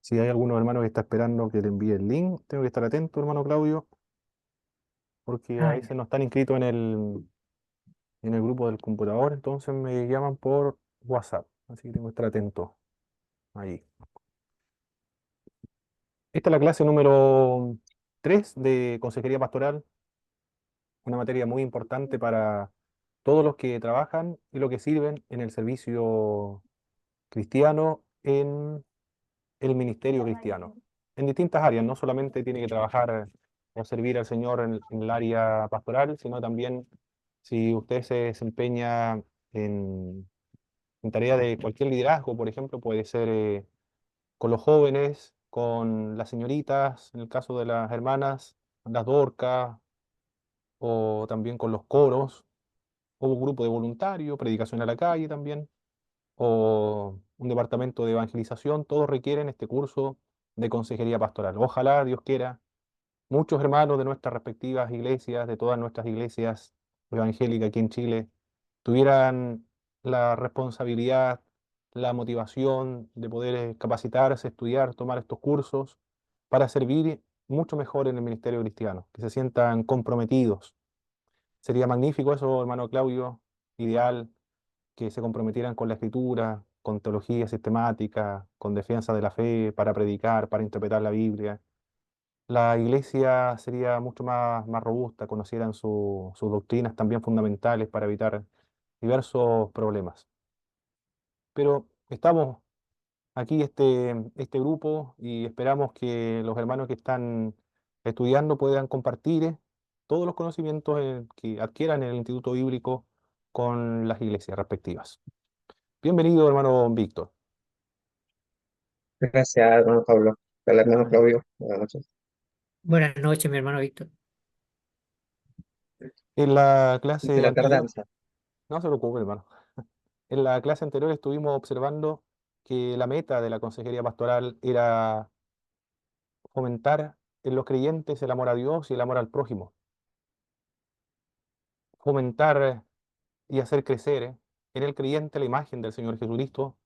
Si hay algunos hermanos que está esperando que le envíe el link, tengo que estar atento, hermano Claudio, porque a Ah, veces ya. no están inscritos en el grupo del computador, entonces me llaman por WhatsApp, así que tengo que estar atento ahí. Esta es la clase número 3 de Consejería Pastoral, una materia muy importante para todos los que trabajan y los que sirven en el servicio cristiano en el ministerio cristiano, en distintas áreas. No solamente tiene que trabajar o servir al Señor en el área pastoral, sino también si usted se desempeña en, en tarea de cualquier liderazgo, por ejemplo, puede ser con los jóvenes, con las señoritas, en el caso de las hermanas, las dorcas, o también con los coros, o un grupo de voluntarios, predicación a la calle también, o un departamento de evangelización, todos requieren este curso de consejería pastoral. Ojalá, Dios quiera, muchos hermanos de nuestras respectivas iglesias, de todas nuestras iglesias evangélicas aquí en Chile, tuvieran la responsabilidad, la motivación de poder capacitarse, estudiar, tomar estos cursos para servir mucho mejor en el ministerio cristiano, que se sientan comprometidos. Sería magnífico eso, hermano Claudio, ideal que se comprometieran con la escritura, con teología sistemática, con defensa de la fe, para predicar, para interpretar la Biblia. La iglesia sería mucho más robusta, conocieran sus doctrinas también fundamentales para evitar diversos problemas. Pero estamos aquí, este grupo, y esperamos que los hermanos que están estudiando puedan compartir todos los conocimientos que adquieran en el Instituto Bíblico con las iglesias respectivas. Bienvenido, hermano Víctor. Gracias, hermano Pablo. Hola, hermano Claudio. Buenas noches. Buenas noches, mi hermano Víctor. En la De clase la anterior, tardanza. no se preocupe, hermano. En la clase anterior estuvimos observando que la meta de la consejería pastoral era fomentar en los creyentes el amor a Dios y el amor al prójimo, fomentar y hacer crecer en el creyente la imagen del Señor Jesucristo,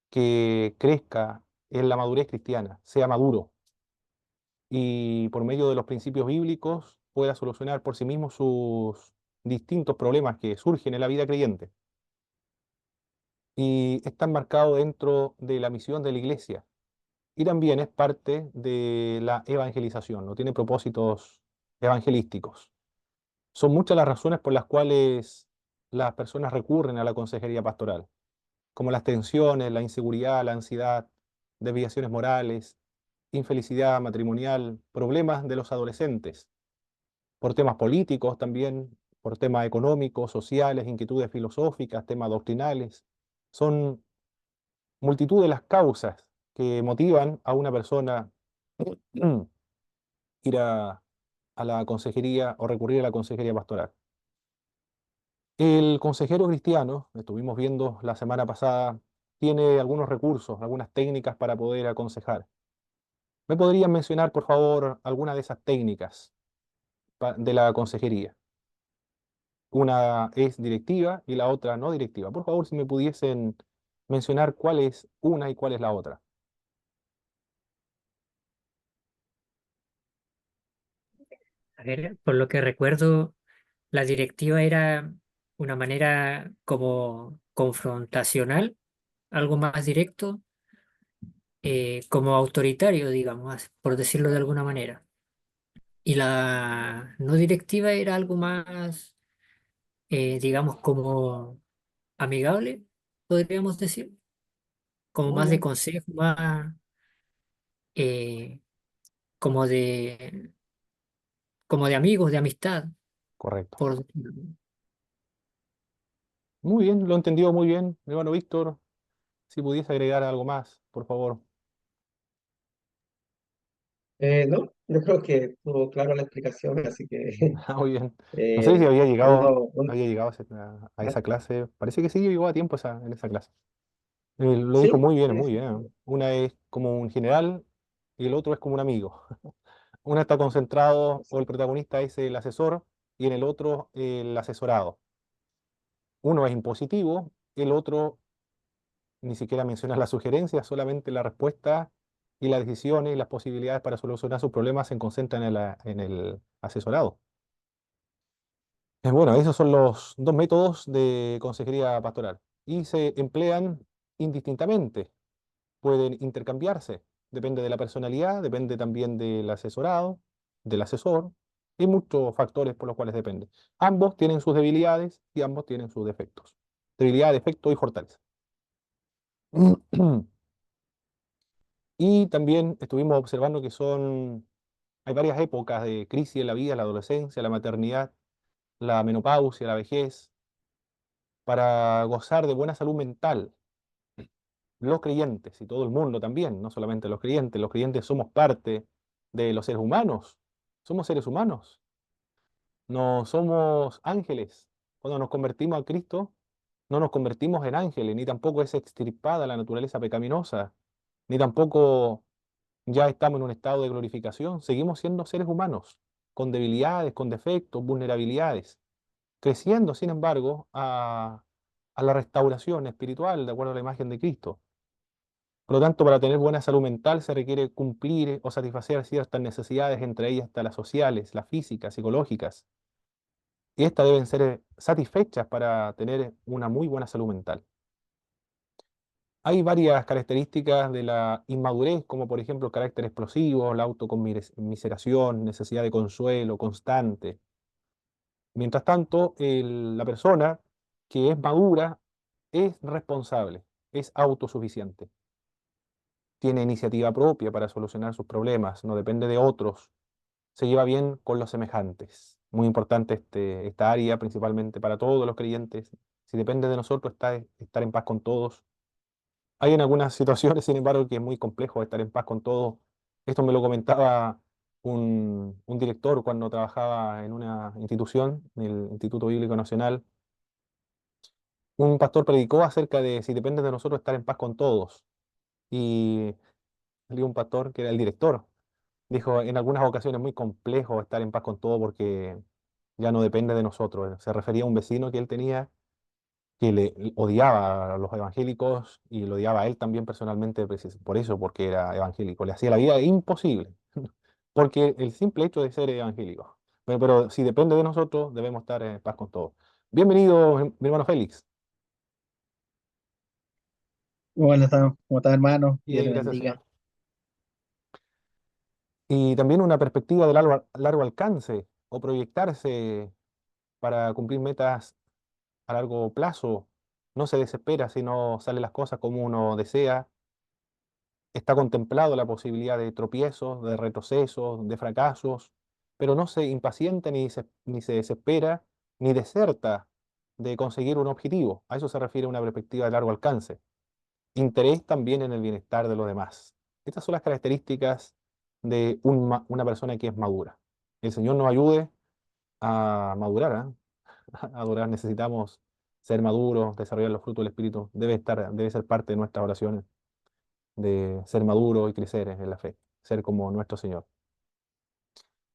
que crezca en la madurez cristiana, sea maduro y por medio de los principios bíblicos pueda solucionar por sí mismo sus distintos problemas que surgen en la vida creyente. Y está enmarcado dentro de la misión de la iglesia y también es parte de la evangelización, no tiene propósitos evangelísticos. Son muchas las razones por las cuales las personas recurren a la consejería pastoral, como las tensiones, la inseguridad, la ansiedad, desviaciones morales, infelicidad matrimonial, problemas de los adolescentes, por temas políticos también, por temas económicos, sociales, inquietudes filosóficas, temas doctrinales. Son multitud de las causas que motivan a una persona ir a la consejería o recurrir a la consejería pastoral. El consejero cristiano, estuvimos viendo la semana pasada, tiene algunos recursos, algunas técnicas para poder aconsejar. ¿Me podrían mencionar, por favor, alguna de esas técnicas de la consejería? Una es directiva y la otra no directiva. Por favor, si me pudiesen mencionar cuál es una y cuál es la otra. A ver, por lo que recuerdo, la directiva era una manera como confrontacional, algo más directo, como autoritario, digamos, por decirlo de alguna manera. Y la no directiva era algo más, digamos, como amigable, podríamos decir, como Muy más de bien, consejo, más eh, como de, como de amigos, de amistad, correcto. por decirlo. Muy bien, lo he entendido muy bien, mi hermano Víctor. Si pudiese agregar algo más, por favor. No, yo creo que estuvo clara la explicación, así que Ah, muy bien. No sé si eh, había llegado a ah, esa clase. Parece que sí llegó a tiempo en esa clase. Lo dijo sí, sí, muy sí, bien. Una es como un general y el otro es como un amigo. Una está concentrado, o el protagonista es el asesor, y en el otro el asesorado. Uno es impositivo, el otro ni siquiera menciona la sugerencia, solamente la respuesta y las decisiones y las posibilidades para solucionar sus problemas se concentran en el asesorado. Bueno, esos son los dos métodos de consejería pastoral y se emplean indistintamente, pueden intercambiarse, depende de la personalidad, depende también del asesorado, del asesor, y muchos factores por los cuales depende. Ambos tienen sus debilidades y ambos tienen sus defectos. Debilidad, defecto y fortaleza. Y también estuvimos observando que hay varias épocas de crisis en la vida, la adolescencia, la maternidad, la menopausia, la vejez, para gozar de buena salud mental. Los creyentes y todo el mundo también, no solamente los creyentes somos parte de los seres humanos, somos seres humanos, no somos ángeles. Cuando nos convertimos a Cristo, no nos convertimos en ángeles, ni tampoco es extirpada la naturaleza pecaminosa, ni tampoco ya estamos en un estado de glorificación, seguimos siendo seres humanos, con debilidades, con defectos, vulnerabilidades, creciendo, sin embargo, a la restauración espiritual, de acuerdo a la imagen de Cristo. Por lo tanto, para tener buena salud mental se requiere cumplir o satisfacer ciertas necesidades, entre ellas hasta las sociales, las físicas, psicológicas, y estas deben ser satisfechas para tener una muy buena salud mental. Hay varias características de la inmadurez, como por ejemplo el carácter explosivo, la autoconmiseración, necesidad de consuelo constante. Mientras tanto, la persona que es madura es responsable, es autosuficiente, tiene iniciativa propia para solucionar sus problemas, no depende de otros, se lleva bien con los semejantes. Muy importante esta área, principalmente para todos los creyentes. Si depende de nosotros, estar en paz con todos. Hay en algunas situaciones, sin embargo, que es muy complejo estar en paz con todos. Esto me lo comentaba un director cuando trabajaba en una institución, en el Instituto Bíblico Nacional. Un pastor predicó acerca de si depende de nosotros estar en paz con todos. Y salió un pastor que era el director. Dijo, en algunas ocasiones es muy complejo estar en paz con todo porque ya no depende de nosotros. Se refería a un vecino que él tenía que le odiaba a los evangélicos y lo odiaba a él también personalmente por eso, porque era evangélico. Le hacía la vida imposible, porque el simple hecho de ser evangélico. Pero si depende de nosotros, debemos estar en paz con todo. Bienvenido, mi hermano Félix. Bueno, ¿cómo está, hermano? Dios Bien, le gracias, bendiga. Señor. Y también una perspectiva de largo alcance o proyectarse para cumplir metas a largo plazo. No se desespera si no salen las cosas como uno desea. Está contemplado la posibilidad de tropiezos, de retrocesos, de fracasos, pero no se impacienta ni se desespera, ni deserta de conseguir un objetivo. A eso se refiere una perspectiva de largo alcance. Interés también en el bienestar de los demás. Estas son las características de una persona que es madura. El Señor nos ayude a madurar, ¿ah? A madurar necesitamos ser maduros, desarrollar los frutos del Espíritu. Debe ser parte de nuestras oraciones de ser maduro y crecer en la fe, ser como nuestro Señor.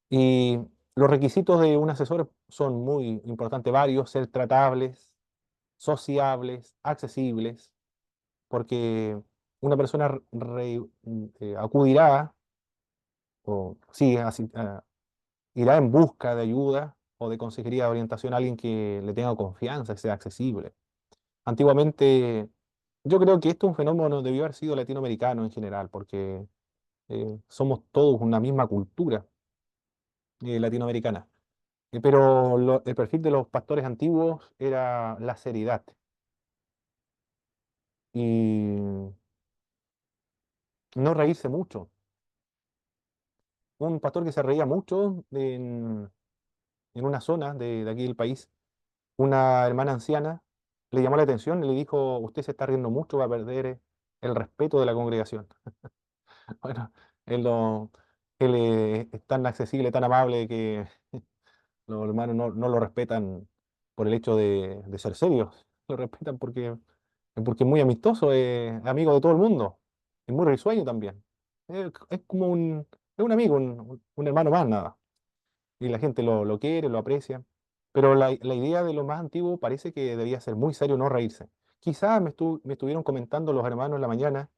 Y los requisitos de un asesor son muy importantes, varios, ser tratables, sociables, accesibles, porque una persona acudirá o sí, irá en busca de ayuda o de consejería de orientación a alguien que le tenga confianza, que sea accesible. Antiguamente, yo creo que esto es un fenómeno debió haber sido latinoamericano en general, porque somos todos una misma cultura latinoamericana. Pero el perfil de los pastores antiguos era la seriedad y no reírse mucho. Un pastor que se reía mucho en una zona de aquí del país, una hermana anciana le llamó la atención y le dijo, usted se está riendo mucho, va a perder el respeto de la congregación. Bueno, él, él es tan accesible, tan amable que los hermanos no lo respetan por el hecho de ser serios, lo respetan porque es muy amistoso, es amigo de todo el mundo, es muy risueño también. Es como es un amigo, un hermano más, nada. Y la gente lo quiere, lo aprecia. Pero la idea de lo más antiguo parece que debía ser muy serio, no reírse. Quizás me estuvieron comentando los hermanos en la mañana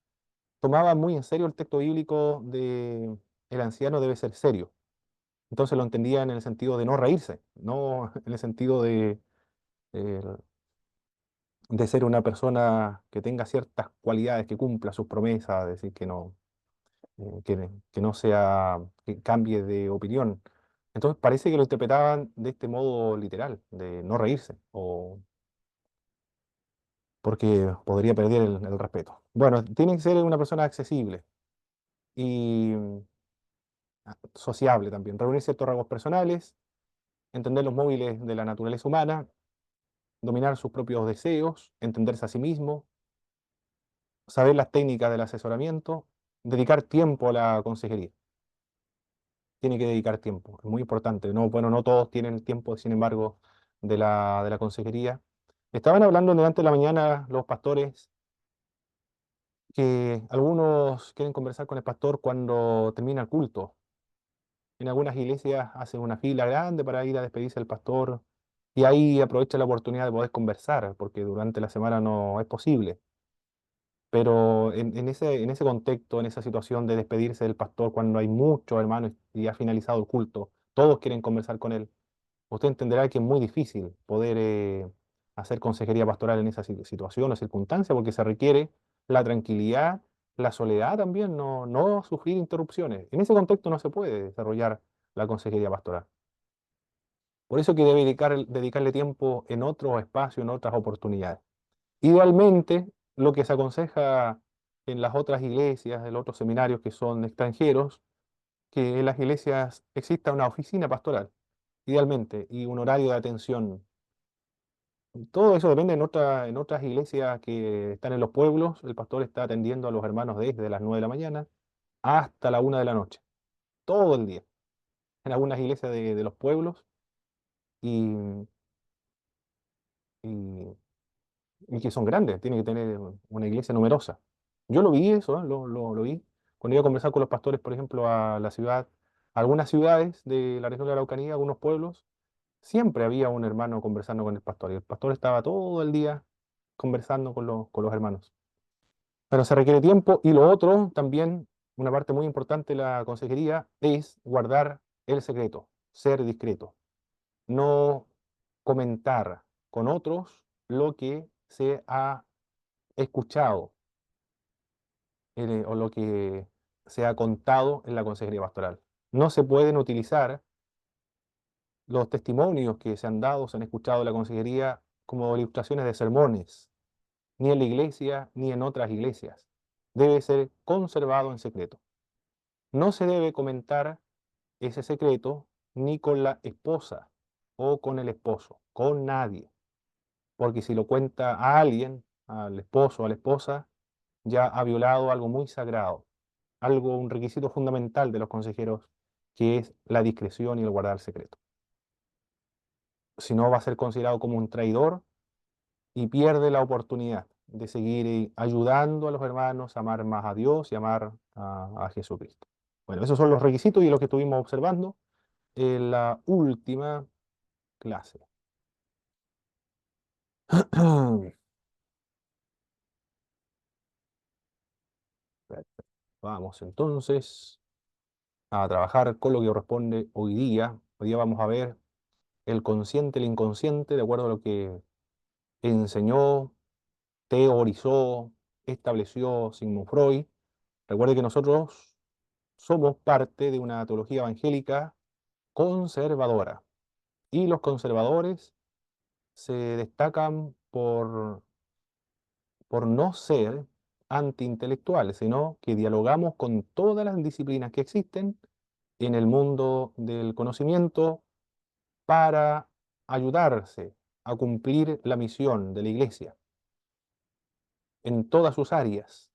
tomaban muy en serio el texto bíblico de el anciano debe ser serio. Entonces lo entendían en el sentido de no reírse, no en el sentido eh, de ser una persona que tenga ciertas cualidades, que cumpla sus promesas, es decir, que no sea, que cambie de opinión. Entonces parece que lo interpretaban de este modo literal, de no reírse, o porque podría perder el respeto. Bueno, tiene que ser una persona accesible y sociable también, reunir ciertos rasgos personales, entender los móviles de la naturaleza humana, dominar sus propios deseos, entenderse a sí mismo, saber las técnicas del asesoramiento, dedicar tiempo a la consejería. Tiene que dedicar tiempo, es muy importante. No, bueno, no todos tienen el tiempo, sin embargo, de la consejería. Estaban hablando durante la mañana los pastores que algunos quieren conversar con el pastor cuando termina el culto. En algunas iglesias hacen una fila grande para ir a despedirse del pastor y ahí aprovecha la oportunidad de poder conversar, porque durante la semana no es posible. Pero en ese contexto, en esa situación de despedirse del pastor cuando hay muchos hermanos y ha finalizado el culto, todos quieren conversar con él, usted entenderá que es muy difícil poder hacer consejería pastoral en esa situación o circunstancia porque se requiere la tranquilidad, la soledad también, no sufrir interrupciones. En ese contexto no se puede desarrollar la consejería pastoral. Por eso que debe dedicarle tiempo en otros espacios, en otras oportunidades. Idealmente, lo que se aconseja en las otras iglesias, en los otros seminarios que son extranjeros, que en las iglesias exista una oficina pastoral, idealmente, y un horario de atención. Todo eso depende en otras iglesias que están en los pueblos. El pastor está atendiendo a los hermanos desde las 9 de la mañana hasta la 1 de la noche, todo el día, en algunas iglesias de los pueblos y, y y que son grandes, tiene que tener una iglesia numerosa. Yo lo vi eso, ¿eh? Lo vi. Cuando iba a conversar con los pastores, por ejemplo, a la ciudad, a algunas ciudades de la región de la Araucanía, algunos pueblos, siempre había un hermano conversando con el pastor. Y el pastor estaba todo el día conversando con los hermanos. Pero se requiere tiempo. Y lo otro, también, una parte muy importante de la consejería, es guardar el secreto, ser discreto. No comentar con otros lo que se ha escuchado o lo que se ha contado en la consejería pastoral. No se pueden utilizar los testimonios que se han dado, se han escuchado en la consejería como ilustraciones de sermones, ni en la iglesia ni en otras iglesias. Debe ser conservado en secreto. No se debe comentar ese secreto ni con la esposa o con el esposo, con nadie, porque si lo cuenta a alguien, al esposo o a la esposa, ya ha violado algo muy sagrado, algo, un requisito fundamental de los consejeros, que es la discreción y el guardar secreto. Si no, va a ser considerado como un traidor y pierde la oportunidad de seguir ayudando a los hermanos a amar más a Dios y amar a Jesucristo. Bueno, esos son los requisitos y lo que estuvimos observando en la última clase. Vamos entonces a trabajar con lo que corresponde hoy día. Hoy día vamos a ver el consciente, el inconsciente, de acuerdo a lo que enseñó, teorizó, estableció Sigmund Freud. Recuerde que nosotros somos parte de una teología evangélica conservadora y los conservadores se destacan por no ser antiintelectuales, sino que dialogamos con todas las disciplinas que existen en el mundo del conocimiento para ayudarse a cumplir la misión de la Iglesia en todas sus áreas,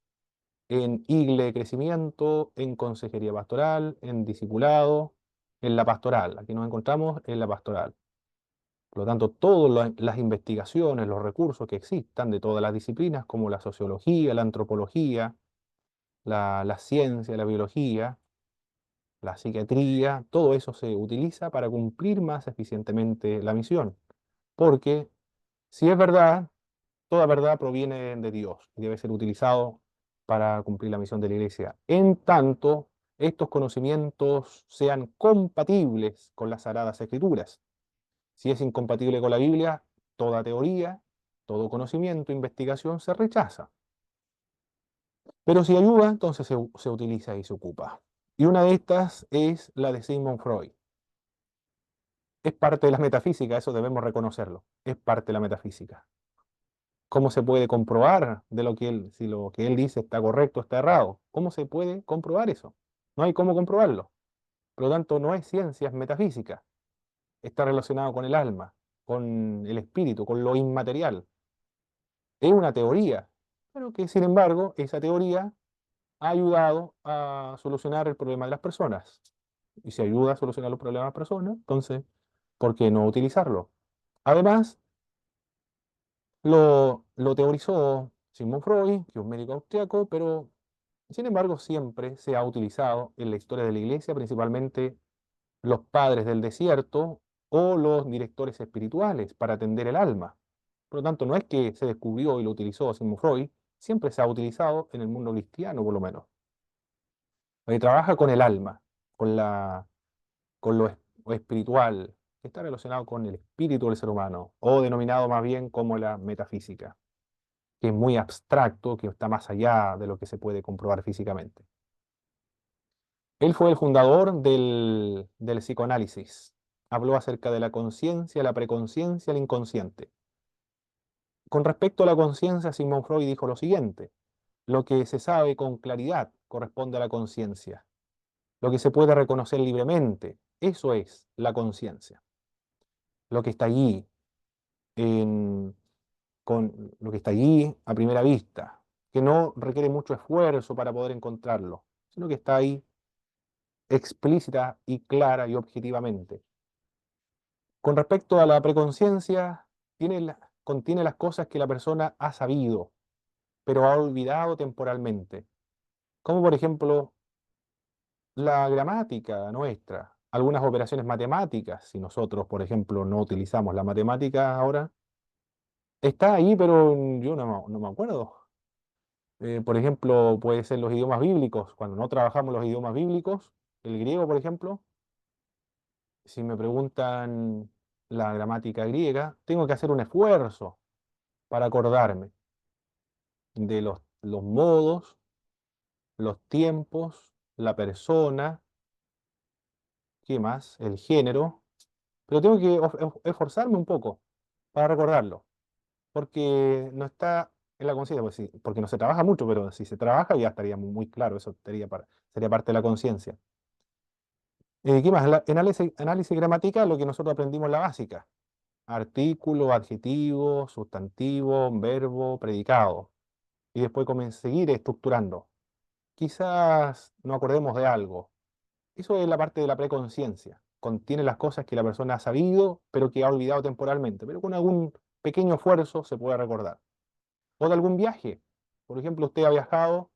en igle de crecimiento, en consejería pastoral, en discipulado, en la pastoral. Aquí nos encontramos en la pastoral. Por lo tanto, todas las investigaciones, los recursos que existan de todas las disciplinas, como la sociología, la antropología, la ciencia, la biología, la psiquiatría, todo eso se utiliza para cumplir más eficientemente la misión. Porque si es verdad, toda verdad proviene de Dios y debe ser utilizado para cumplir la misión de la Iglesia, en tanto estos conocimientos sean compatibles con las Sagradas Escrituras. Si es incompatible con la Biblia, toda teoría, todo conocimiento, investigación se rechaza. Pero si ayuda, entonces se utiliza y se ocupa. Y una de estas es la de Sigmund Freud. Es parte de la metafísica, eso debemos reconocerlo. Es parte de la metafísica. ¿Cómo se puede comprobar de lo que si lo que él dice está correcto o está errado? ¿Cómo se puede comprobar eso? No hay cómo comprobarlo. Por lo tanto, no es ciencia, es metafísica. Está relacionado con el alma, con el espíritu, con lo inmaterial. Es una teoría, pero que sin embargo esa teoría ha ayudado a solucionar el problema de las personas. Y si ayuda a solucionar los problemas de las personas, entonces, ¿por qué no utilizarlo? Además, lo teorizó Sigmund Freud, que es un médico austriaco, pero sin embargo siempre se ha utilizado en la historia de la Iglesia, principalmente los padres del desierto o los directores espirituales para atender el alma. Por lo tanto, no es que se descubrió y lo utilizó Sigmund Freud, siempre se ha utilizado en el mundo cristiano, por lo menos. Trabaja con el alma, con con lo espiritual, que está relacionado con el espíritu del ser humano, o denominado más bien como la metafísica, que es muy abstracto, que está más allá de lo que se puede comprobar físicamente. Él fue el fundador del psicoanálisis. Habló acerca de la conciencia, la preconciencia, el inconsciente. Con respecto a la conciencia, Sigmund Freud dijo lo siguiente: lo que se sabe con claridad corresponde a la conciencia. Lo que se puede reconocer libremente, eso es la conciencia. Lo que está allí, lo que está allí a primera vista, que no requiere mucho esfuerzo para poder encontrarlo, sino que está ahí explícita y clara y objetivamente. Con respecto a la preconciencia, contiene las cosas que la persona ha sabido, pero ha olvidado temporalmente, como por ejemplo la gramática nuestra, algunas operaciones matemáticas. Si nosotros, por ejemplo, no utilizamos la matemática ahora, está ahí, pero yo no me acuerdo. Por ejemplo, puede ser los idiomas bíblicos. Cuando no trabajamos los idiomas bíblicos, el griego, por ejemplo, si me preguntan la gramática griega, tengo que hacer un esfuerzo para acordarme de los modos, los tiempos, la persona, ¿qué más? El género, pero tengo que esforzarme un poco para recordarlo, porque no está en la conciencia, pues sí, porque no se trabaja mucho, pero si se trabaja ya estaría muy claro, eso sería parte de la conciencia. ¿Qué más? Análisis gramatical, lo que nosotros aprendimos en la básica: artículo, adjetivo, sustantivo, verbo, predicado. Y después seguir estructurando. Quizás no acordemos de algo. Eso es la parte de la preconciencia. Contiene las cosas que la persona ha sabido, pero que ha olvidado temporalmente. Pero con algún pequeño esfuerzo se puede recordar. O de algún viaje. Por ejemplo, usted ha viajado,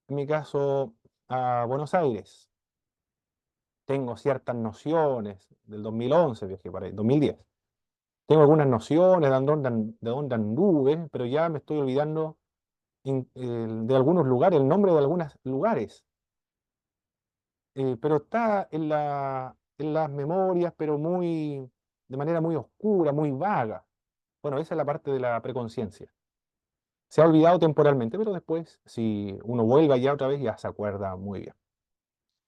en mi caso, a Buenos Aires. Tengo ciertas nociones. Del 2011 viajé para ahí, 2010. Tengo algunas nociones de dónde anduve, pero ya me estoy olvidando de algunos lugares, el nombre de algunos lugares. Pero está en las memorias, pero de manera muy oscura, muy vaga. Bueno, esa es la parte de la preconciencia. Se ha olvidado temporalmente, pero después, si uno vuelve allá otra vez, ya se acuerda muy bien.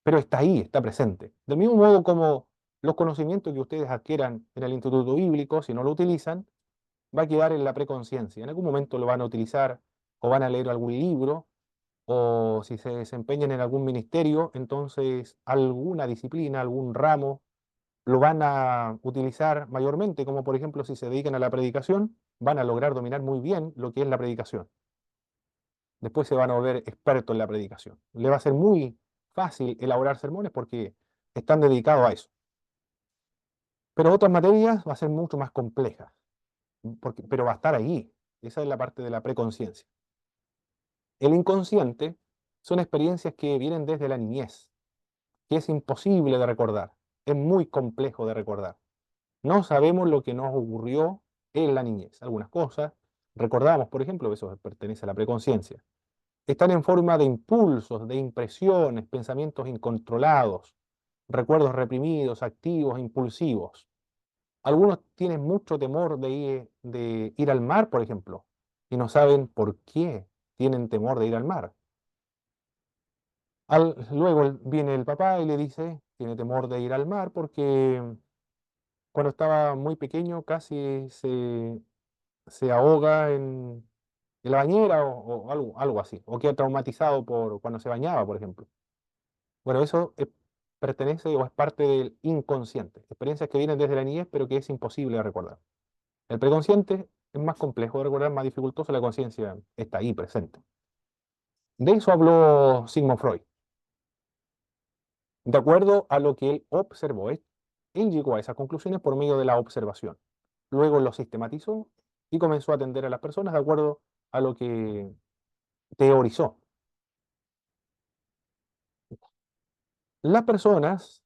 Pero está ahí, está presente. Del mismo modo como los conocimientos que ustedes adquieran en el Instituto Bíblico, si no lo utilizan, va a quedar en la preconciencia. En algún momento lo van a utilizar o van a leer algún libro, o si se desempeñan en algún ministerio, entonces alguna disciplina, algún ramo, lo van a utilizar mayormente, como por ejemplo si se dedican a la predicación, van a lograr dominar muy bien lo que es la predicación. Después se van a volver expertos en la predicación. Le va a ser muy fácil elaborar sermones porque están dedicados a eso. Pero otras materias va a ser mucho más complejas, pero va a estar ahí. Esa es la parte de la preconciencia. El inconsciente son experiencias que vienen desde la niñez, que es imposible de recordar, es muy complejo de recordar. No sabemos lo que nos ocurrió en la niñez. Algunas cosas recordamos, por ejemplo, eso pertenece a la preconciencia. Están en forma de impulsos, de impresiones, pensamientos incontrolados, recuerdos reprimidos, activos, impulsivos. Algunos tienen mucho temor de ir al mar, por ejemplo, y no saben por qué tienen temor de ir al mar. Luego viene el papá y le dice, tiene temor de ir al mar porque cuando estaba muy pequeño casi se ahoga en la bañera o algo así, o queda traumatizado por cuando se bañaba, por ejemplo. Bueno, eso pertenece o es parte del inconsciente, experiencias que vienen desde la niñez, pero que es imposible de recordar. El preconsciente es más complejo de recordar, más dificultoso, la conciencia está ahí presente. De eso habló Sigmund Freud. De acuerdo a lo que él observó, él llegó a esas conclusiones por medio de la observación. Luego lo sistematizó y comenzó a atender a las personas de acuerdo a lo que teorizó. Las personas,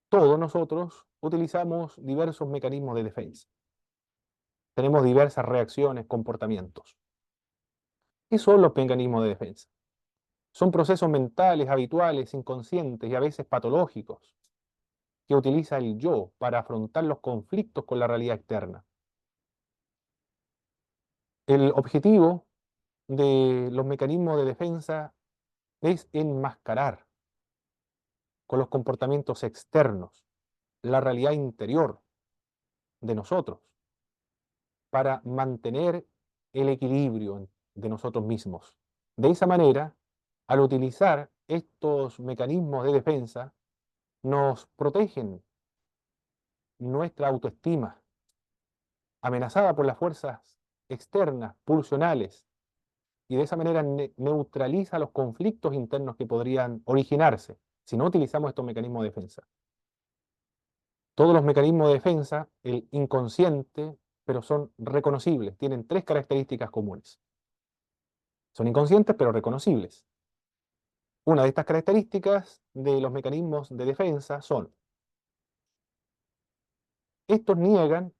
todos nosotros, utilizamos diversos mecanismos de defensa. Tenemos diversas reacciones, comportamientos. ¿Qué son los mecanismos de defensa? Son procesos mentales habituales, inconscientes y a veces patológicos que utiliza el yo para afrontar los conflictos con la realidad externa. El objetivo de los mecanismos de defensa es enmascarar con los comportamientos externos la realidad interior de nosotros para mantener el equilibrio de nosotros mismos. De esa manera, al utilizar estos mecanismos de defensa, nos protegen nuestra autoestima, amenazada por las fuerzas externas, pulsionales, y de esa manera neutraliza los conflictos internos que podrían originarse si no utilizamos estos mecanismos de defensa. Todos los mecanismos de defensa, el inconsciente, pero son reconocibles, tienen tres características comunes. Son inconscientes, pero reconocibles. Una de estas características de los mecanismos de defensa son, estos niegan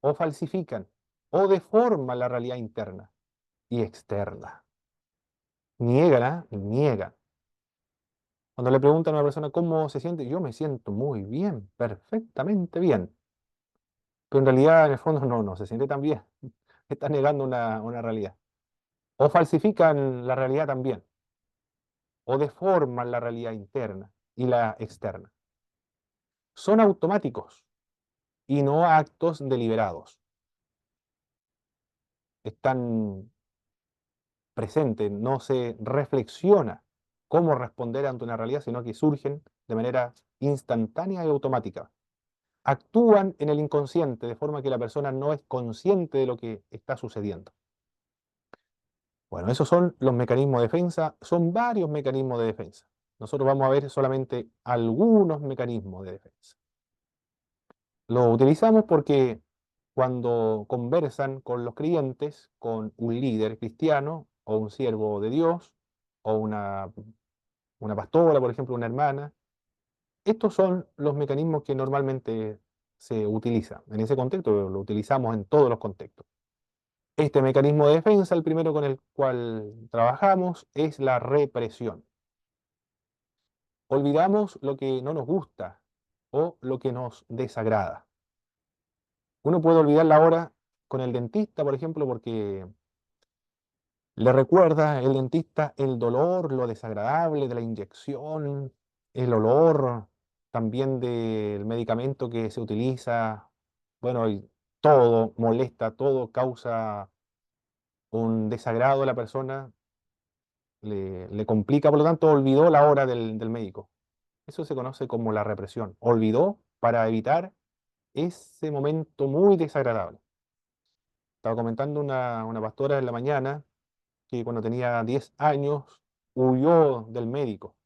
o falsifican o deforman la realidad interna y externa. Niegan. Cuando le preguntan a una persona cómo se siente, yo me siento muy bien, perfectamente bien. Pero en realidad, en el fondo, no se siente tan bien. Está negando una realidad. O falsifican la realidad también, o deforman la realidad interna y la externa. Son automáticos y no actos deliberados. Están presentes, no se reflexiona cómo responder ante una realidad, sino que surgen de manera instantánea y automática. Actúan en el inconsciente de forma que la persona no es consciente de lo que está sucediendo. Bueno, esos son los mecanismos de defensa, son varios mecanismos de defensa. Nosotros vamos a ver solamente algunos mecanismos de defensa. Lo utilizamos porque cuando conversan con los creyentes, con un líder cristiano o un siervo de Dios o una pastora, por ejemplo, una hermana, estos son los mecanismos que normalmente se utilizan. En ese contexto lo utilizamos en todos los contextos. Este mecanismo de defensa, el primero con el cual trabajamos, es la represión. Olvidamos lo que no nos gusta o lo que nos desagrada. Uno puede olvidar la hora con el dentista, por ejemplo, porque le recuerda el dentista el dolor, lo desagradable de la inyección, el olor también del medicamento que se utiliza. Bueno, y todo molesta, todo causa un desagrado a la persona, le complica, por lo tanto, olvidó la hora del médico. Eso se conoce como la represión. Olvidó para evitar ese momento muy desagradable. Estaba comentando una pastora en la mañana que cuando tenía 10 años huyó del médico.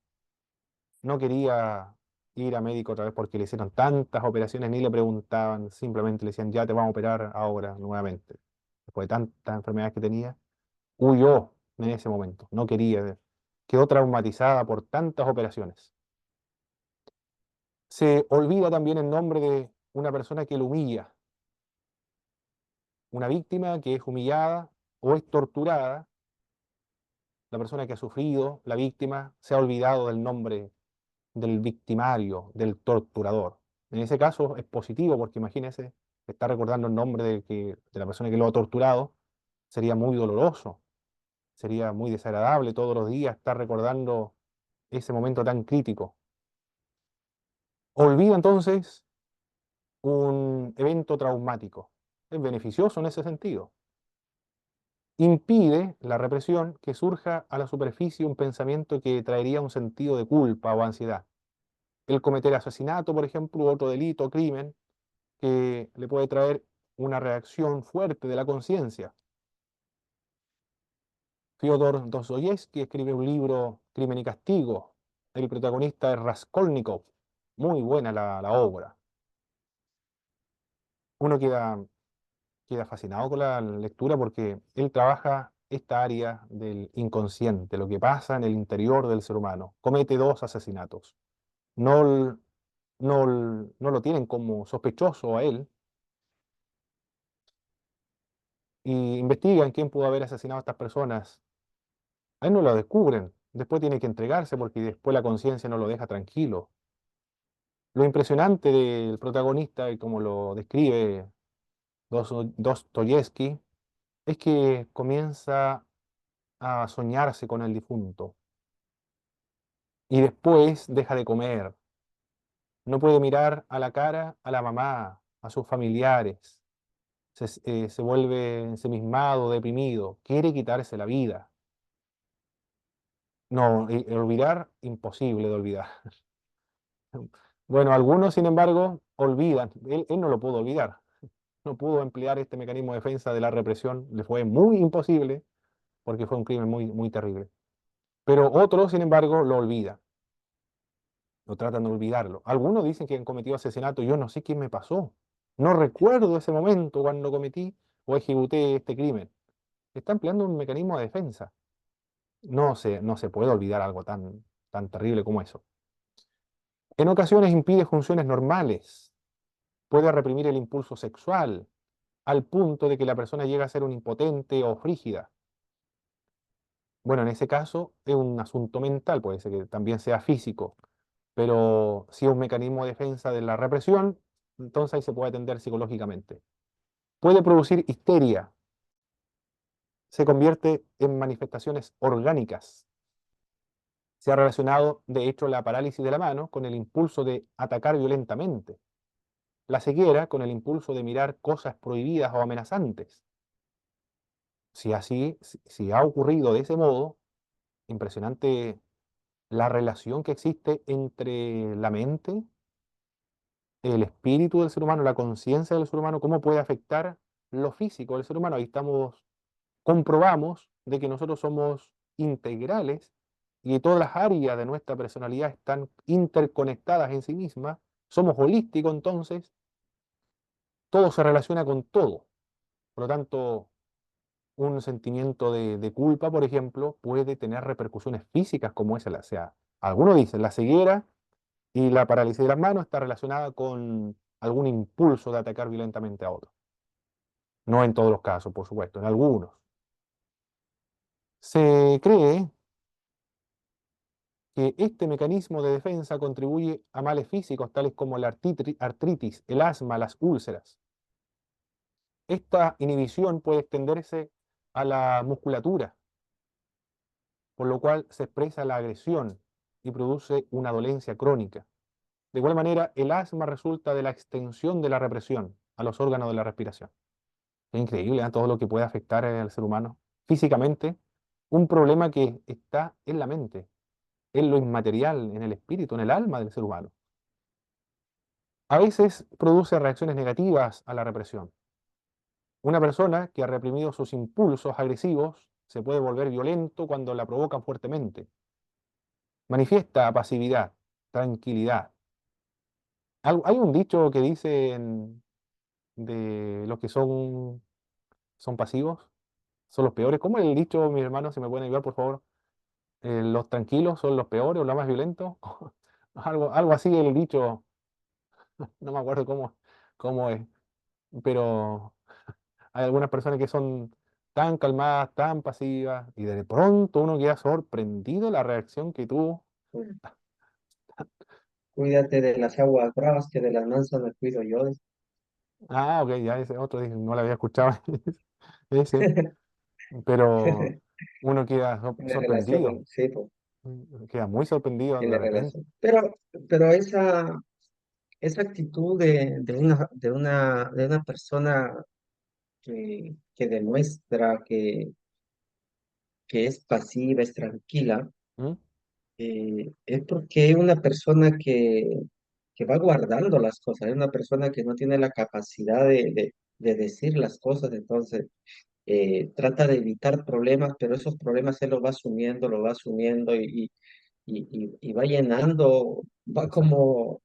No quería ir a médico otra vez porque le hicieron tantas operaciones, ni le preguntaban, simplemente le decían, ya te vamos a operar ahora nuevamente. Después de tantas enfermedades que tenía, huyó en ese momento, no quería, quedó traumatizada por tantas operaciones. Se olvida también el nombre de una persona que lo humilla, una víctima que es humillada o es torturada, la persona que ha sufrido, la víctima, se ha olvidado del nombre del victimario, del torturador. En ese caso es positivo porque imagínese, está recordando el nombre de la persona que lo ha torturado, sería muy doloroso, sería muy desagradable todos los días estar recordando ese momento tan crítico. Olvida entonces un evento traumático. Es beneficioso en ese sentido. Impide la represión que surja a la superficie un pensamiento que traería un sentido de culpa o ansiedad. El cometer asesinato, por ejemplo, u otro delito o crimen que le puede traer una reacción fuerte de la conciencia. Fyodor Dostoyevsky escribe un libro, Crimen y Castigo. El protagonista es Raskolnikov. Muy buena la obra. Uno queda fascinado con la lectura porque él trabaja esta área del inconsciente, lo que pasa en el interior del ser humano. Comete dos asesinatos. No, no lo tienen como sospechoso a él y investigan quién pudo haber asesinado a estas personas. A él no lo descubren. Después tiene que entregarse porque después la conciencia no lo deja tranquilo. Lo impresionante del protagonista, y como lo describe Dostoyevsky, es que comienza a soñarse con el difunto y después deja de comer. No puede mirar a la cara a la mamá, a sus familiares. Se vuelve ensimismado, deprimido, quiere quitarse la vida. No, olvidar, imposible de olvidar. Bueno, algunos, sin embargo, olvidan. Él no lo pudo olvidar. No pudo emplear este mecanismo de defensa de la represión. Le fue muy imposible porque fue un crimen muy, muy terrible. Pero otros, sin embargo, lo olvidan. Lo tratan de olvidarlo. Algunos dicen que han cometido asesinato. Yo no sé qué me pasó. No recuerdo ese momento cuando cometí o ejecuté este crimen. Está empleando un mecanismo de defensa. No se puede olvidar algo tan terrible como eso. En ocasiones impide funciones normales. Puede reprimir el impulso sexual al punto de que la persona llega a ser un impotente o frígida. Bueno, en ese caso es un asunto mental, puede ser que también sea físico, pero si es un mecanismo de defensa de la represión, entonces ahí se puede atender psicológicamente. Puede producir histeria, se convierte en manifestaciones orgánicas. Se ha relacionado, de hecho, la parálisis de la mano con el impulso de atacar violentamente, la ceguera con el impulso de mirar cosas prohibidas o amenazantes. Si ha ocurrido de ese modo, impresionante la relación que existe entre la mente, el espíritu del ser humano, la conciencia del ser humano, cómo puede afectar lo físico del ser humano. Ahí comprobamos de que nosotros somos integrales y todas las áreas de nuestra personalidad están interconectadas en sí mismas. Somos holísticos, entonces todo se relaciona con todo. Por lo tanto, un sentimiento de culpa, por ejemplo, puede tener repercusiones físicas como esa. O sea, algunos dicen la ceguera y la parálisis de las manos está relacionada con algún impulso de atacar violentamente a otro. No en todos los casos, por supuesto, en algunos. Se cree que este mecanismo de defensa contribuye a males físicos tales como la artritis, el asma, las úlceras. Esta inhibición puede extenderse a la musculatura, por lo cual se expresa la agresión y produce una dolencia crónica. De igual manera, el asma resulta de la extensión de la represión a los órganos de la respiración. Es increíble, ¿eh? Todo lo que puede afectar al ser humano físicamente. Un problema que está en la mente, en lo inmaterial, en el espíritu, en el alma del ser humano. A veces produce reacciones negativas a la represión. Una persona que ha reprimido sus impulsos agresivos se puede volver violento cuando la provocan fuertemente. Manifiesta pasividad, tranquilidad. Hay un dicho que dicen de los que son pasivos, son los peores. ¿Cómo es el dicho, mis hermanos, si me pueden ayudar, por favor? Los tranquilos son los peores o los más violentos. Algo así el dicho, no me acuerdo cómo es, pero hay algunas personas que son tan calmadas, tan pasivas, y de pronto uno queda sorprendido la reacción que tuvo. Cuídate de las aguas bravas, que de las mansas me cuido yo. Ah, ok, ya ese otro, dije, no lo había escuchado ese, pero uno queda Tiene sorprendido, relación, sí, pues, queda muy sorprendido de tiene repente. relación. Pero esa actitud de una persona que demuestra que es pasiva, es tranquila, ¿Mm? es porque es una persona que va guardando las cosas, es una persona que no tiene la capacidad de decir las cosas, entonces trata de evitar problemas, pero esos problemas él los va asumiendo y va llenando, va Exacto, como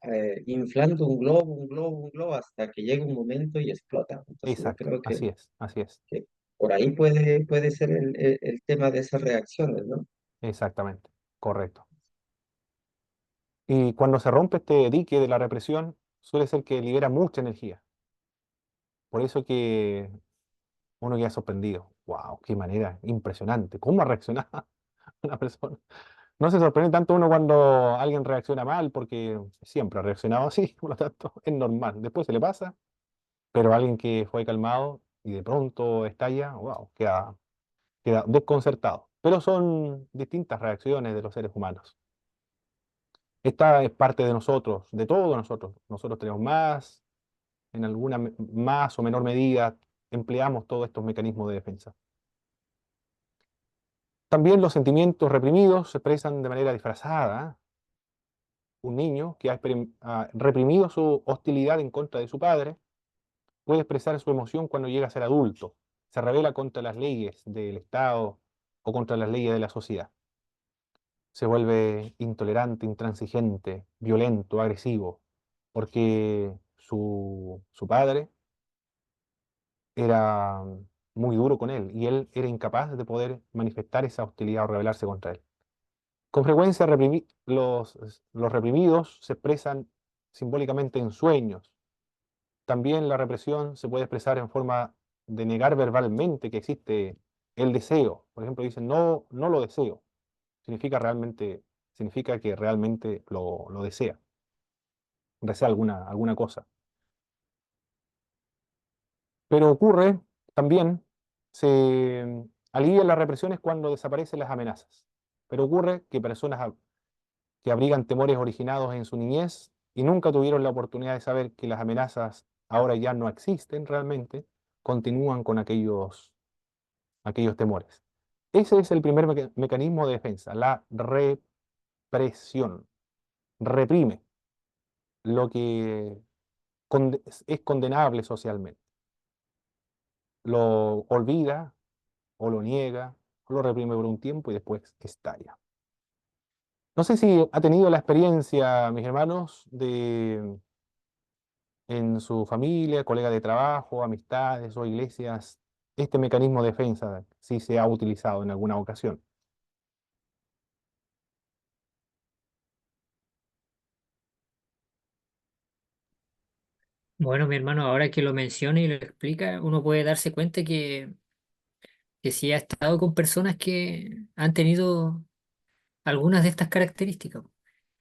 inflando un globo, hasta que llega un momento y explota. Entonces yo exacto, creo así es, así es, que por ahí puede ser el tema de esas reacciones, ¿no? exactamente, correcto. Y cuando se rompe este dique de la represión, suele ser que libera mucha energía. Por eso que uno queda sorprendido. ¡Wow! ¡Qué manera! Impresionante. ¿Cómo ha reaccionado una persona? No se sorprende tanto uno cuando alguien reacciona mal, porque siempre ha reaccionado así, por lo tanto es normal. Después se le pasa, pero alguien que fue calmado y de pronto estalla, ¡wow! Queda desconcertado. Pero son distintas reacciones de los seres humanos. Esta es parte de nosotros, de todos nosotros. Nosotros tenemos más, en alguna más o menor medida, empleamos todos estos mecanismos de defensa. También los sentimientos reprimidos se expresan de manera disfrazada. Un niño que ha reprimido su hostilidad en contra de su padre puede expresar su emoción cuando llega a ser adulto. Se revela contra las leyes del Estado o contra las leyes de la sociedad. Se vuelve intolerante, intransigente, violento, agresivo, porque su padre era muy duro con él y él era incapaz de poder manifestar esa hostilidad o rebelarse contra él. Con frecuencia los reprimidos se expresan simbólicamente en sueños. También la represión se puede expresar en forma de negar verbalmente que existe el deseo. Por ejemplo, dicen, no, no lo deseo. Significa que realmente lo desea alguna cosa. Pero ocurre también, se alivian las represiones cuando desaparecen las amenazas. Pero ocurre que personas que abrigan temores originados en su niñez y nunca tuvieron la oportunidad de saber que las amenazas ahora ya no existen realmente, continúan con aquellos temores. Ese es el primer mecanismo de defensa, la represión. Reprime lo que es condenable socialmente. Lo olvida o lo niega, o lo reprime por un tiempo y después estalla. No sé si ha tenido la experiencia, mis hermanos, de en su familia, colega de trabajo, amistades o iglesias, este mecanismo de defensa, si se ha utilizado en alguna ocasión. Bueno, mi hermano, ahora que lo menciona y lo explica, uno puede darse cuenta que sí ha estado con personas que han tenido algunas de estas características.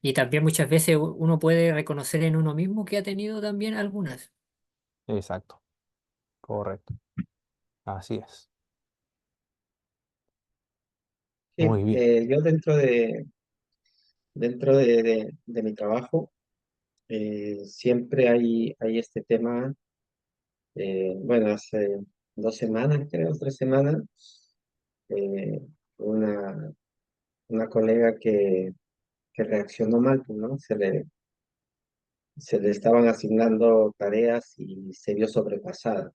Y también muchas veces uno puede reconocer en uno mismo que ha tenido también algunas. Exacto, correcto. Así es. Muy Sí, bien. yo dentro de mi trabajo, siempre hay este tema. Bueno, hace 2 semanas, creo, 3 semanas, eh, una, una colega que reaccionó mal, pues, ¿no? Se le estaban asignando tareas y se vio sobrepasada.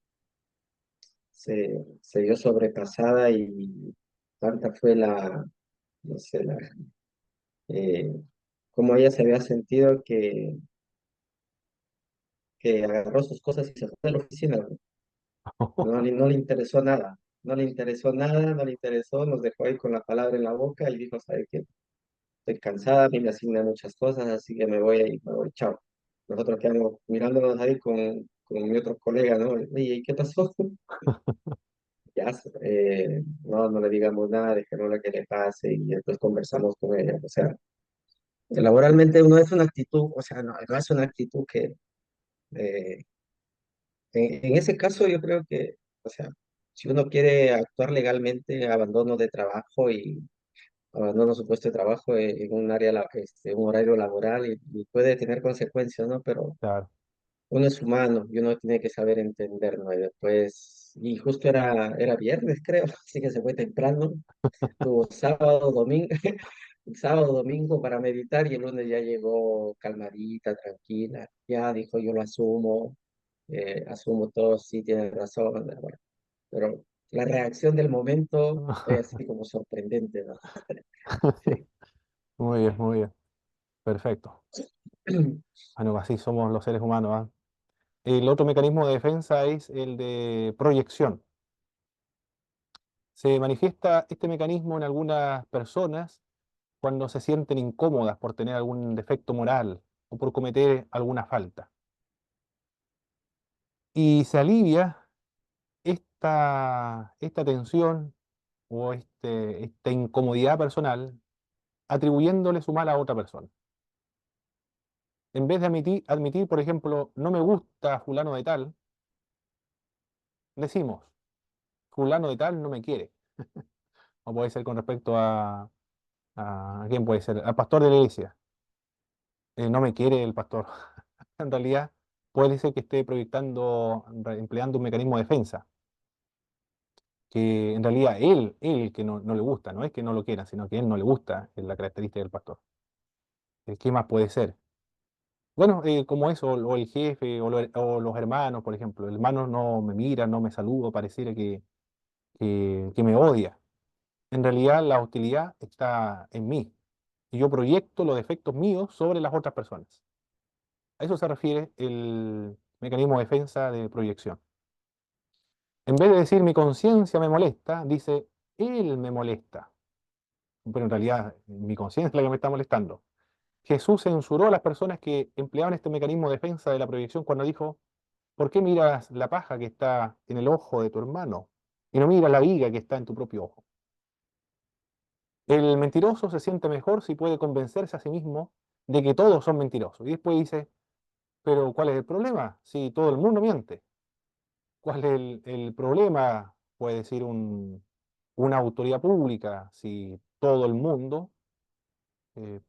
Se vio sobrepasada y tanta fue no sé, eh, como ella se había sentido que agarró sus cosas y se fue de la oficina, ¿no? No le interesó nada, no le interesó nada, no le interesó, nos dejó ahí con la palabra en la boca y dijo, ¿sabe qué? Estoy cansada, a mí me asignan muchas cosas, así que me voy, chao. Nosotros quedamos mirándonos ahí con mi otro colega, ¿no? Oye, ¿y qué pasó? ya, no, no le digamos nada, dejémosle que le pase y después conversamos con ella. O sea, laboralmente uno es una actitud, o sea, no, no es una actitud que, eh, en ese caso yo creo que, o sea, si uno quiere actuar legalmente, abandono de trabajo y abandono su puesto de trabajo en un área, un horario laboral y puede tener consecuencias, ¿no? Pero Claro. uno es humano y uno tiene que saber entender, ¿no? Y después, y justo era viernes, creo, así que se fue temprano, tuvo sábado, domingo, sábado, domingo para meditar y el lunes ya llegó calmadita, tranquila, ya dijo yo lo asumo, asumo todo, sí, tiene razón, bueno, pero la reacción del momento fue así como sorprendente, ¿no? Sí. Muy bien, muy bien. Perfecto. Bueno, así somos los seres humanos, ¿ah? El otro mecanismo de defensa es el de proyección. Se manifiesta este mecanismo en algunas personas cuando se sienten incómodas por tener algún defecto moral o por cometer alguna falta. Y se alivia esta tensión o esta incomodidad personal atribuyéndole su mal a otra persona. En vez de admitir, por ejemplo, no me gusta fulano de tal, decimos, fulano de tal no me quiere. O puede ser con respecto ¿a quién puede ser? Al pastor de la iglesia. No me quiere el pastor. En realidad puede ser que esté proyectando, empleando un mecanismo de defensa, que en realidad él que no le gusta, no es que no lo quiera, sino que él no le gusta la característica del pastor. ¿Qué más puede ser? Bueno, como eso, o el jefe, o los hermanos, por ejemplo. El hermano no me mira, no me saluda, pareciera que me odia. En realidad la hostilidad está en mí y yo proyecto los defectos míos sobre las otras personas. A eso se refiere el mecanismo de defensa de proyección. En vez de decir mi conciencia me molesta, dice él me molesta. Pero en realidad mi conciencia es la que me está molestando. Jesús censuró a las personas que empleaban este mecanismo de defensa de la proyección cuando dijo, ¿por qué miras la paja que está en el ojo de tu hermano y no miras la viga que está en tu propio ojo? El mentiroso se siente mejor si puede convencerse a sí mismo de que todos son mentirosos. Y después dice, pero ¿cuál es el problema? Si todo el mundo miente. ¿Cuál es el problema? Puede decir una autoridad pública, si todo el mundo eh,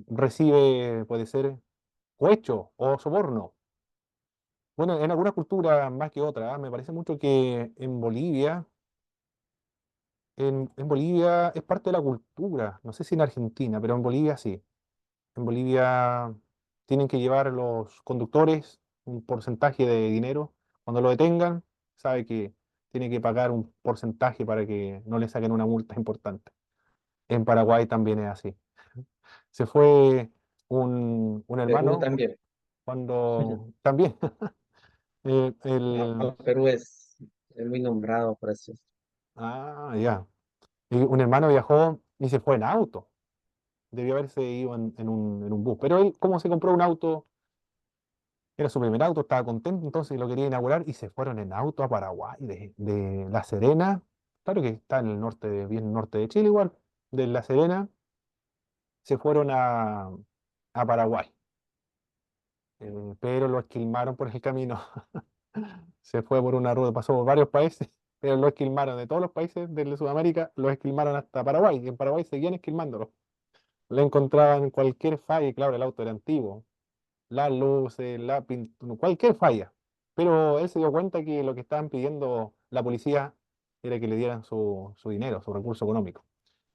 recibe, puede ser, cohecho o soborno. Bueno, en alguna cultura más que otra, me parece mucho que en Bolivia es parte de la cultura, no sé si en Argentina, pero en Bolivia sí. En Bolivia tienen que llevar los conductores un porcentaje de dinero. Cuando lo detengan, sabe que tiene que pagar un porcentaje para que no le saquen una multa importante. En Paraguay también es así. Se fue un Perú hermano también. cuando también No, Perú es muy nombrado por eso. ya. Y un hermano viajó y se fue en auto. Debió haberse ido en un bus. Pero él, como se compró un auto, era su primer auto, estaba contento, entonces lo quería inaugurar y se fueron en auto a Paraguay, de La Serena, claro que está en el norte, bien norte de Chile igual, de La Serena se fueron a Paraguay, pero lo esquilmaron por el camino. Se fue por una ruta, pasó por varios países, pero lo esquilmaron de todos los países de Sudamérica, lo esquilmaron hasta Paraguay, y en Paraguay seguían esquilmándolo. Le encontraban cualquier falla, y claro, el auto era antiguo, las luces, la pintura, cualquier falla. Pero él se dio cuenta que lo que estaban pidiendo la policía era que le dieran su dinero, su recurso económico.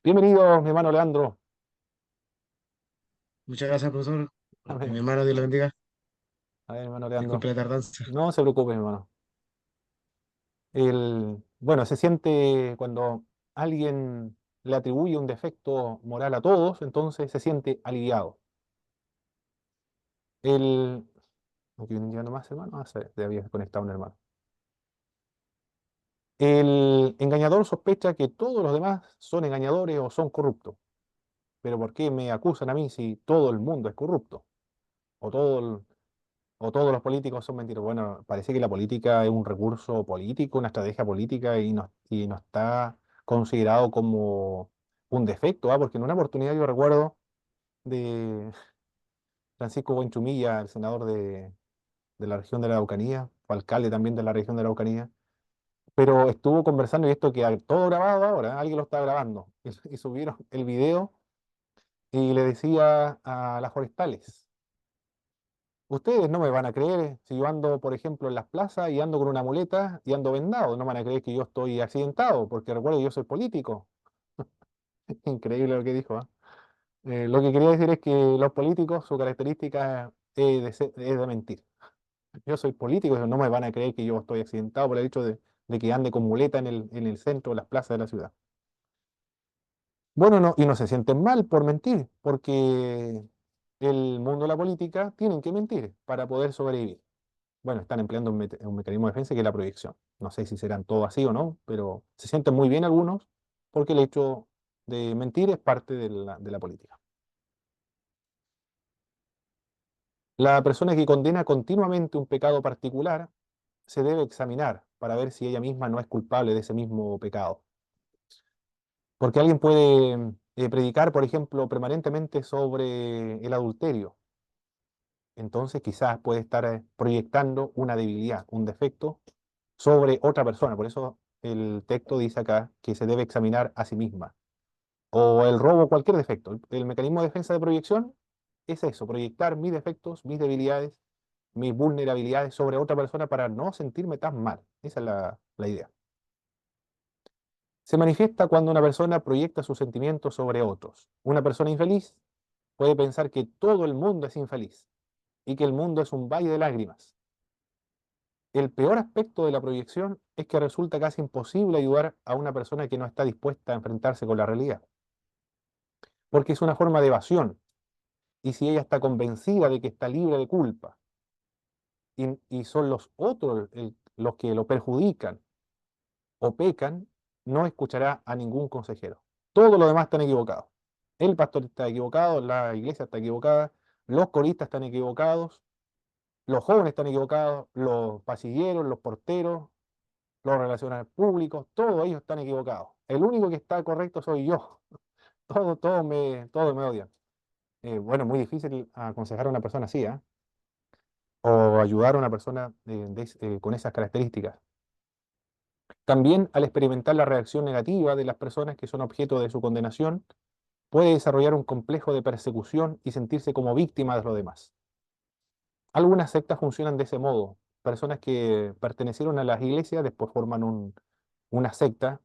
Bienvenido, mi hermano Leandro. Muchas gracias, profesor. Mi Amén. hermano, Dios lo bendiga. A ver, hermano Leandro. Disculpe la tardanza. No se preocupe, mi hermano. Bueno, se siente cuando alguien le atribuye un defecto moral a todos, entonces se siente aliviado. El, aquí viene llegando más, hermano. Se había desconectado un hermano. El engañador sospecha que todos los demás son engañadores o son corruptos. Pero ¿por qué me acusan a mí si todo el mundo es corrupto? O todo o todos los políticos son mentirosos. Bueno, parece que la política es un recurso político, una estrategia política y no está considerado como un defecto, ¿ah? Porque en una oportunidad yo recuerdo de Francisco Buenchumilla, el senador de la región de la Araucanía, fue alcalde también de la región de la Araucanía, pero estuvo conversando y esto que todo grabado ahora, ¿eh? Alguien lo está grabando y subieron el video y le decía a las forestales. Ustedes no me van a creer si yo ando, por ejemplo, en las plazas y ando con una muleta y ando vendado. No me van a creer que yo estoy accidentado, porque recuerdo que yo soy político. Increíble lo que dijo, ¿ah? Lo que quería decir es que los políticos, su característica es de mentir. Yo soy político, no me van a creer que yo estoy accidentado por el hecho de que ande con muleta en el centro de las plazas de la ciudad. Bueno, no, y no se sienten mal por mentir, porque el mundo de la política tienen que mentir para poder sobrevivir. Bueno, están empleando un mecanismo de defensa que es la proyección. No sé si serán todos así o no, pero se sienten muy bien algunos porque el hecho de mentir es parte de la política. La persona que condena continuamente un pecado particular se debe examinar para ver si ella misma no es culpable de ese mismo pecado. Porque alguien puede predicar, por ejemplo, permanentemente sobre el adulterio. Entonces quizás puede estar proyectando una debilidad, un defecto sobre otra persona. Por eso el texto dice acá que se debe examinar a sí misma. O el robo, cualquier defecto. El mecanismo de defensa de proyección es eso, proyectar mis defectos, mis debilidades, mis vulnerabilidades sobre otra persona para no sentirme tan mal. Esa es la idea. Se manifiesta cuando una persona proyecta sus sentimientos sobre otros. Una persona infeliz puede pensar que todo el mundo es infeliz y que el mundo es un valle de lágrimas. El peor aspecto de la proyección es que resulta casi imposible ayudar a una persona que no está dispuesta a enfrentarse con la realidad, porque es una forma de evasión, y si ella está convencida de que está libre de culpa, y son los otros los que lo perjudican o pecan, no escuchará a ningún consejero. Todos los demás están equivocados. El pastor está equivocado, la iglesia está equivocada, los coristas están equivocados, los jóvenes están equivocados, los pasilleros, los porteros, los relacionados públicos, todos ellos están equivocados. El único que está correcto soy yo. Todos me odian. Bueno, muy difícil aconsejar a una persona así, ¿ah? O ayudar a una persona con esas características. También al experimentar la reacción negativa de las personas que son objeto de su condenación, puede desarrollar un complejo de persecución y sentirse como víctima de los demás. Algunas sectas funcionan de ese modo. Personas que pertenecieron a las iglesias después forman una secta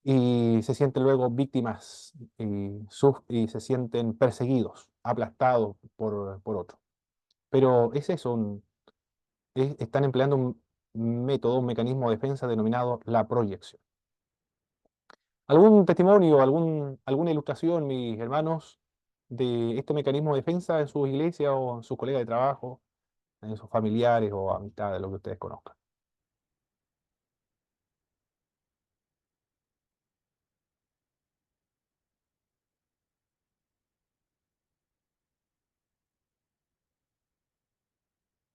y se sienten luego víctimas y se sienten perseguidos, aplastados por otros. Pero es eso, están empleando un método, un mecanismo de defensa denominado la proyección. ¿Algún testimonio, alguna ilustración, mis hermanos, de este mecanismo de defensa en sus iglesias o en sus colegas de trabajo, en sus familiares o amistades, lo que ustedes conozcan?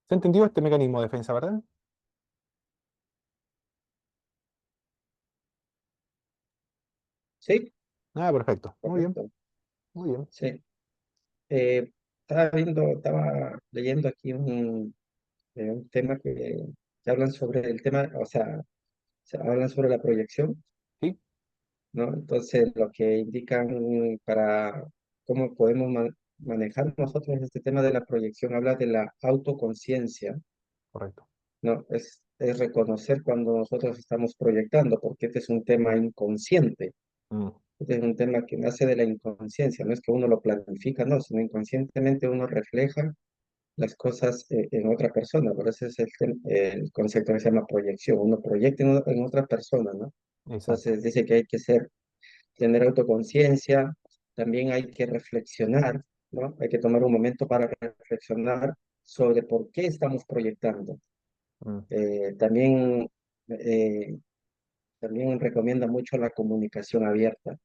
¿Se entendió este mecanismo de defensa, verdad? Sí, Ah, perfecto. Muy bien, correcto. muy bien. Sí. Estaba leyendo aquí un tema que hablan sobre el tema, o sea, hablan sobre la proyección, Sí, ¿no? Entonces, lo que indican para cómo podemos manejar nosotros este tema de la proyección, habla de la autoconciencia, correcto. ¿no? Es reconocer cuando nosotros estamos proyectando, porque este es un tema inconsciente. Mm, Este es un tema que nace de la inconsciencia, no es que uno lo planifica, no, sino inconscientemente uno refleja las cosas en otra persona. Por eso es el concepto que se llama proyección. Uno proyecta en otra persona, ¿no? exacto. Entonces dice que hay que tener autoconciencia, también hay que reflexionar, ¿no? Hay que tomar un momento para reflexionar sobre por qué estamos proyectando. Mm, También, eh, también recomienda mucho la comunicación abierta.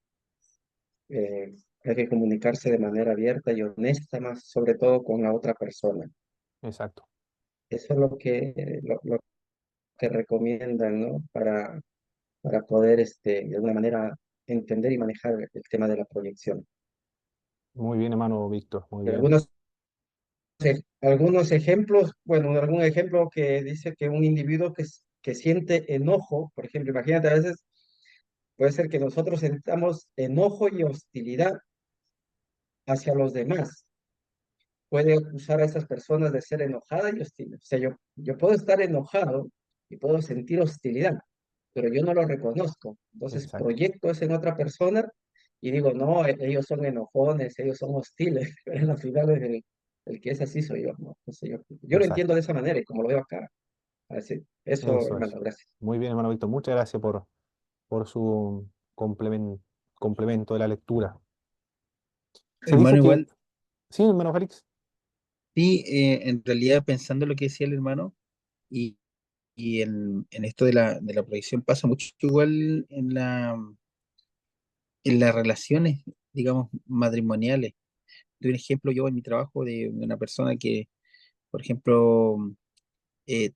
hay que comunicarse de manera abierta y honesta, más sobre todo con la otra persona. exacto. Eso es lo que recomiendan, ¿no? Para poder, de alguna manera, entender y manejar el tema de la proyección. Muy bien, hermano Víctor, muy Y bien. algunos ejemplos, bueno, algún ejemplo que dice que un individuo que siente enojo, por ejemplo, imagínate, a veces puede ser que nosotros sentamos enojo y hostilidad hacia los demás. Puede acusar a esas personas de ser enojada y hostil. O sea, yo puedo estar enojado y puedo sentir hostilidad, pero yo no lo reconozco. Entonces Exacto, proyecto eso en otra persona y digo, no, ellos son enojones, ellos son hostiles, pero en la final el que es así soy yo, ¿no? Entonces yo lo entiendo exacto. de esa manera y como lo veo acá. Así, eso, Eso es. hermano, gracias. Muy bien, hermano Víctor. Muchas gracias por su complemento de la lectura. Se dice Hermano, que, igual, sí, hermano Félix. sí, en realidad pensando lo que decía el hermano y, y en esto de la proyección pasa mucho igual en las relaciones, digamos, matrimoniales. Doy un ejemplo yo en mi trabajo de una persona que, por ejemplo,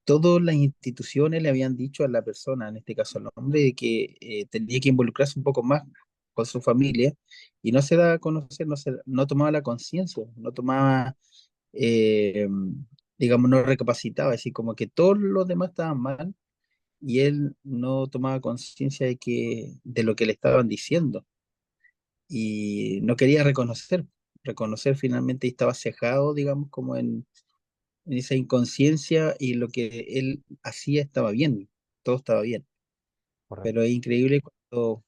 todas las instituciones le habían dicho a la persona, en este caso al hombre, de que tenía que involucrarse un poco más con su familia y no se daba a conocer, no tomaba la conciencia, no tomaba, eh, digamos, no recapacitaba, así como que todos los demás estaban mal y él no tomaba conciencia de lo que le estaban diciendo y no quería reconocer finalmente y estaba cejado, digamos, como en esa inconsciencia y lo que él hacía estaba bien, todo estaba bien. Pero Correcto. es increíble cuando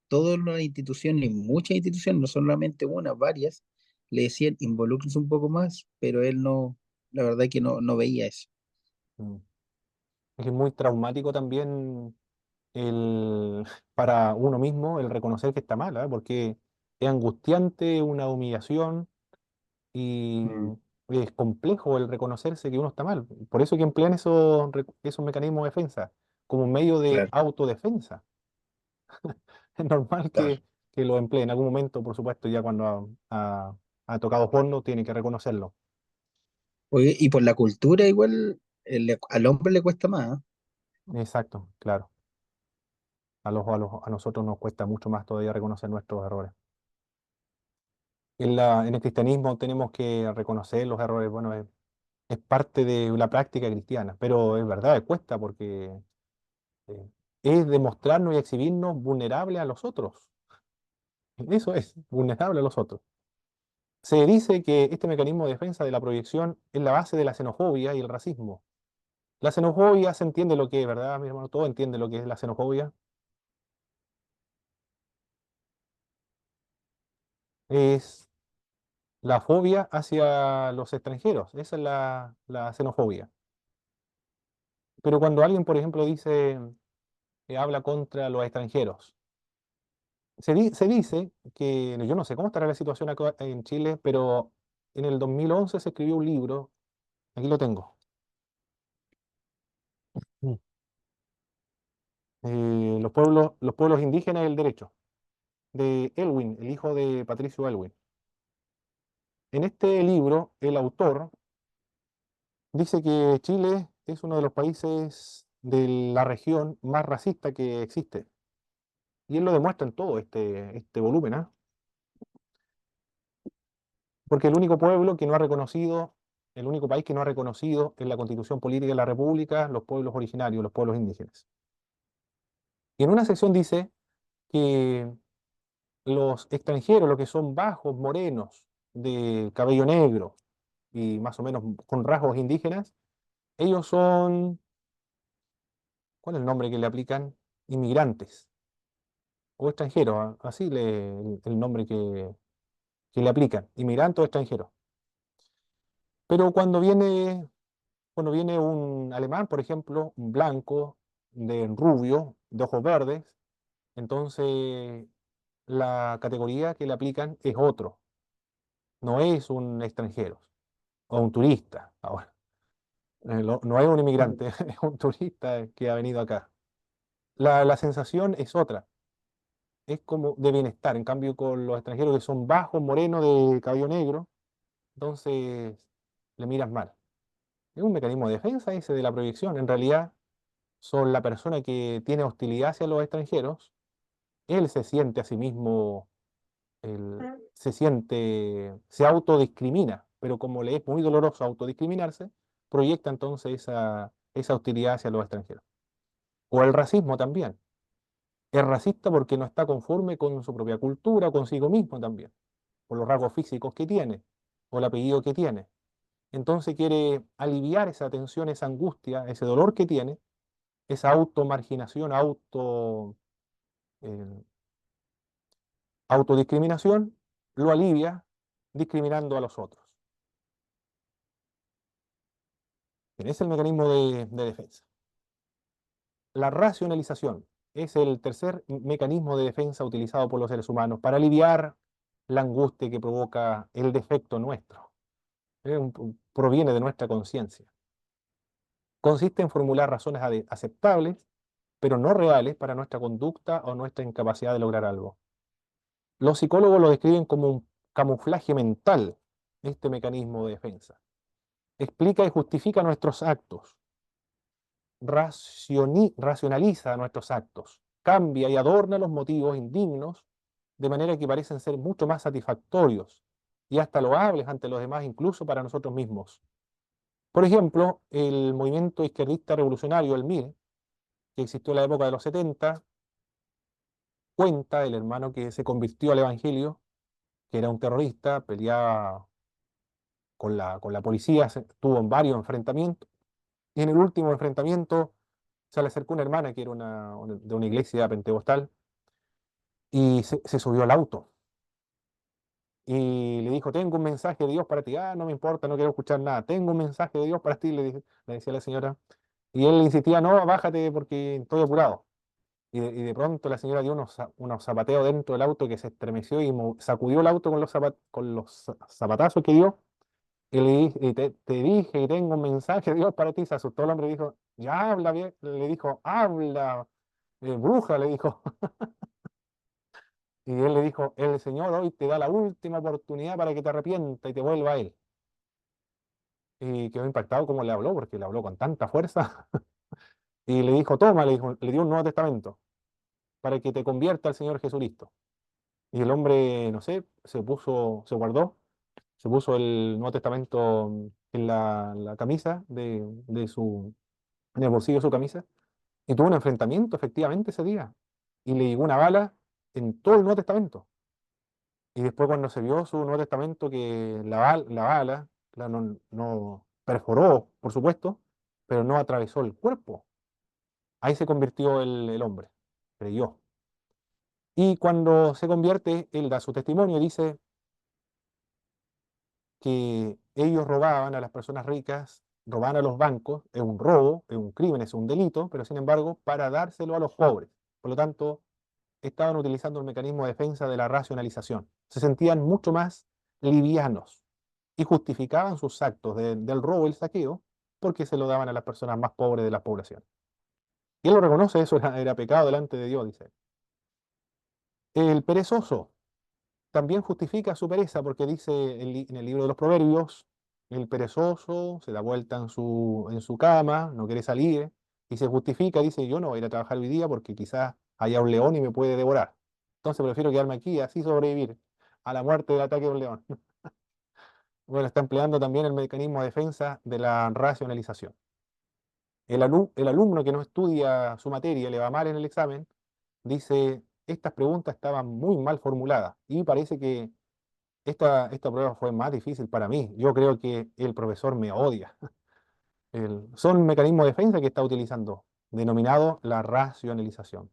todas las instituciones, y muchas instituciones, no solamente una, varias, le decían involúcrense un poco más, pero él no, la verdad que no veía eso. Mm. Es que es muy traumático también el, para uno mismo el reconocer que está mal, ¿ah? Porque es angustiante, una humillación y Mm, es complejo el reconocerse que uno está mal. Por eso que emplean esos mecanismos de defensa como un medio de claro, autodefensa. Es normal claro. que lo emplee en algún momento, por supuesto, ya cuando ha tocado fondo, tiene que reconocerlo. Oye, y por la cultura igual al hombre le cuesta más, ¿ah? Exacto, claro. A nosotros nos cuesta mucho más todavía reconocer nuestros errores. En el cristianismo tenemos que reconocer los errores, bueno, es parte de la práctica cristiana, pero es verdad, cuesta porque eh, es demostrarnos y exhibirnos vulnerables a los otros. Eso es, vulnerable a los otros. Se dice que este mecanismo de defensa de la proyección es la base de la xenofobia y el racismo. La xenofobia se entiende lo que es, ¿verdad, mi hermano? Todo entiende lo que es la xenofobia. Es la fobia hacia los extranjeros. Esa es la xenofobia. Pero cuando alguien, por ejemplo, dice, habla contra los extranjeros, se dice que, yo no sé cómo estará la situación acá en Chile, pero en el 2011 se escribió un libro, aquí lo tengo, mm, los pueblos indígenas y el derecho, de Elwin, el hijo de Patricio Elwin. En este libro, el autor dice que Chile es uno de los países de la región más racista que existe. Y él lo demuestra en todo este volumen, ¿ah? Porque el único pueblo que no ha reconocido, el único país que no ha reconocido en la constitución política de la República los pueblos originarios, los pueblos indígenas. Y en una sección dice que los extranjeros, los que son bajos, morenos, de cabello negro y más o menos con rasgos indígenas, ellos son, ¿cuál es el nombre que le aplican? Inmigrantes o extranjeros, así el nombre que le aplican, inmigrante o extranjero. Pero cuando viene un alemán, por ejemplo, un blanco, de rubio, de ojos verdes, entonces la categoría que le aplican es otro, no es un extranjero o un turista. Ahora, no es un inmigrante, es un turista que ha venido acá. La sensación es otra. es como de bienestar. En cambio, con los extranjeros que son bajos, morenos, de cabello negro, entonces le miras mal. Es un mecanismo de defensa ese de la proyección. En realidad, son la persona que tiene hostilidad hacia los extranjeros. Él se siente a sí mismo, se autodiscrimina, pero como le es muy doloroso autodiscriminarse, proyecta entonces esa hostilidad hacia los extranjeros. O el racismo también. Es racista porque no está conforme con su propia cultura, consigo mismo también, por los rasgos físicos que tiene, o el apellido que tiene. Entonces quiere aliviar esa tensión, esa angustia, ese dolor que tiene, esa automarginación, eh, autodiscriminación, lo alivia discriminando a los otros. Bien, ese es el mecanismo de defensa. La racionalización es el tercer mecanismo de defensa utilizado por los seres humanos para aliviar la angustia que provoca el defecto nuestro. Proviene de nuestra conciencia. Consiste en formular razones aceptables, pero no reales para nuestra conducta o nuestra incapacidad de lograr algo. Los psicólogos lo describen como un camuflaje mental, este mecanismo de defensa. Explica y justifica nuestros actos, racionaliza nuestros actos, cambia y adorna los motivos indignos de manera que parecen ser mucho más satisfactorios y hasta loables ante los demás, incluso para nosotros mismos. Por ejemplo, el movimiento izquierdista revolucionario, el MIR, que existió en la época de los 70, cuenta el hermano que se convirtió al evangelio, que era un terrorista, peleaba con la policía, estuvo en varios enfrentamientos, y en el último enfrentamiento se le acercó una hermana que era de una iglesia pentecostal y se subió al auto y le dijo, tengo un mensaje de Dios para ti. Ah, no me importa, no quiero escuchar nada. Tengo un mensaje de Dios para ti, le decía la señora. Y él le insistía, no, bájate porque estoy apurado. Y de pronto la señora dio unos zapateos dentro del auto que se estremeció y sacudió el auto con los zapatazos que dio. Y le dije, te dije, tengo un mensaje de Dios para ti. Se asustó el hombre y dijo, ya habla bien. Le dijo, habla, bruja, le dijo. Y él le dijo, el Señor hoy te da la última oportunidad para que te arrepientas y te vuelva a Él. Y quedó impactado como le habló, porque le habló con tanta fuerza. Y le dijo, toma, le dijo, le dio un Nuevo Testamento para que te convierta al Señor Jesucristo. Y el hombre, no sé, se puso el Nuevo Testamento en la camisa en el bolsillo de su camisa, y tuvo un enfrentamiento efectivamente ese día. Y le llegó una bala en todo el Nuevo Testamento. Y después cuando se vio su Nuevo Testamento que la bala no perforó, por supuesto, pero no atravesó el cuerpo. Ahí se convirtió el hombre, creyó. Y cuando se convierte, él da su testimonio y dice que ellos robaban a las personas ricas, robaban a los bancos, es un robo, es un crimen, es un delito, pero sin embargo, para dárselo a los pobres. Por lo tanto, estaban utilizando el mecanismo de defensa de la racionalización. Se sentían mucho más livianos y justificaban sus actos del robo y el saqueo porque se lo daban a las personas más pobres de la población. Y él lo reconoce, eso era pecado delante de Dios, dice. El perezoso también justifica su pereza porque dice en el libro de los Proverbios, el perezoso se da vuelta en su cama, no quiere salir y se justifica, dice, yo no voy a ir a trabajar hoy día porque quizás haya un león y me puede devorar. Entonces prefiero quedarme aquí y así sobrevivir a la muerte del ataque de un león. Bueno, está empleando también el mecanismo de defensa de la racionalización. El alumno que no estudia su materia, le va mal en el examen, dice, estas preguntas estaban muy mal formuladas y parece que esta prueba fue más difícil para mí. Yo creo que el profesor me odia. Son mecanismos de defensa que está utilizando, denominado la racionalización.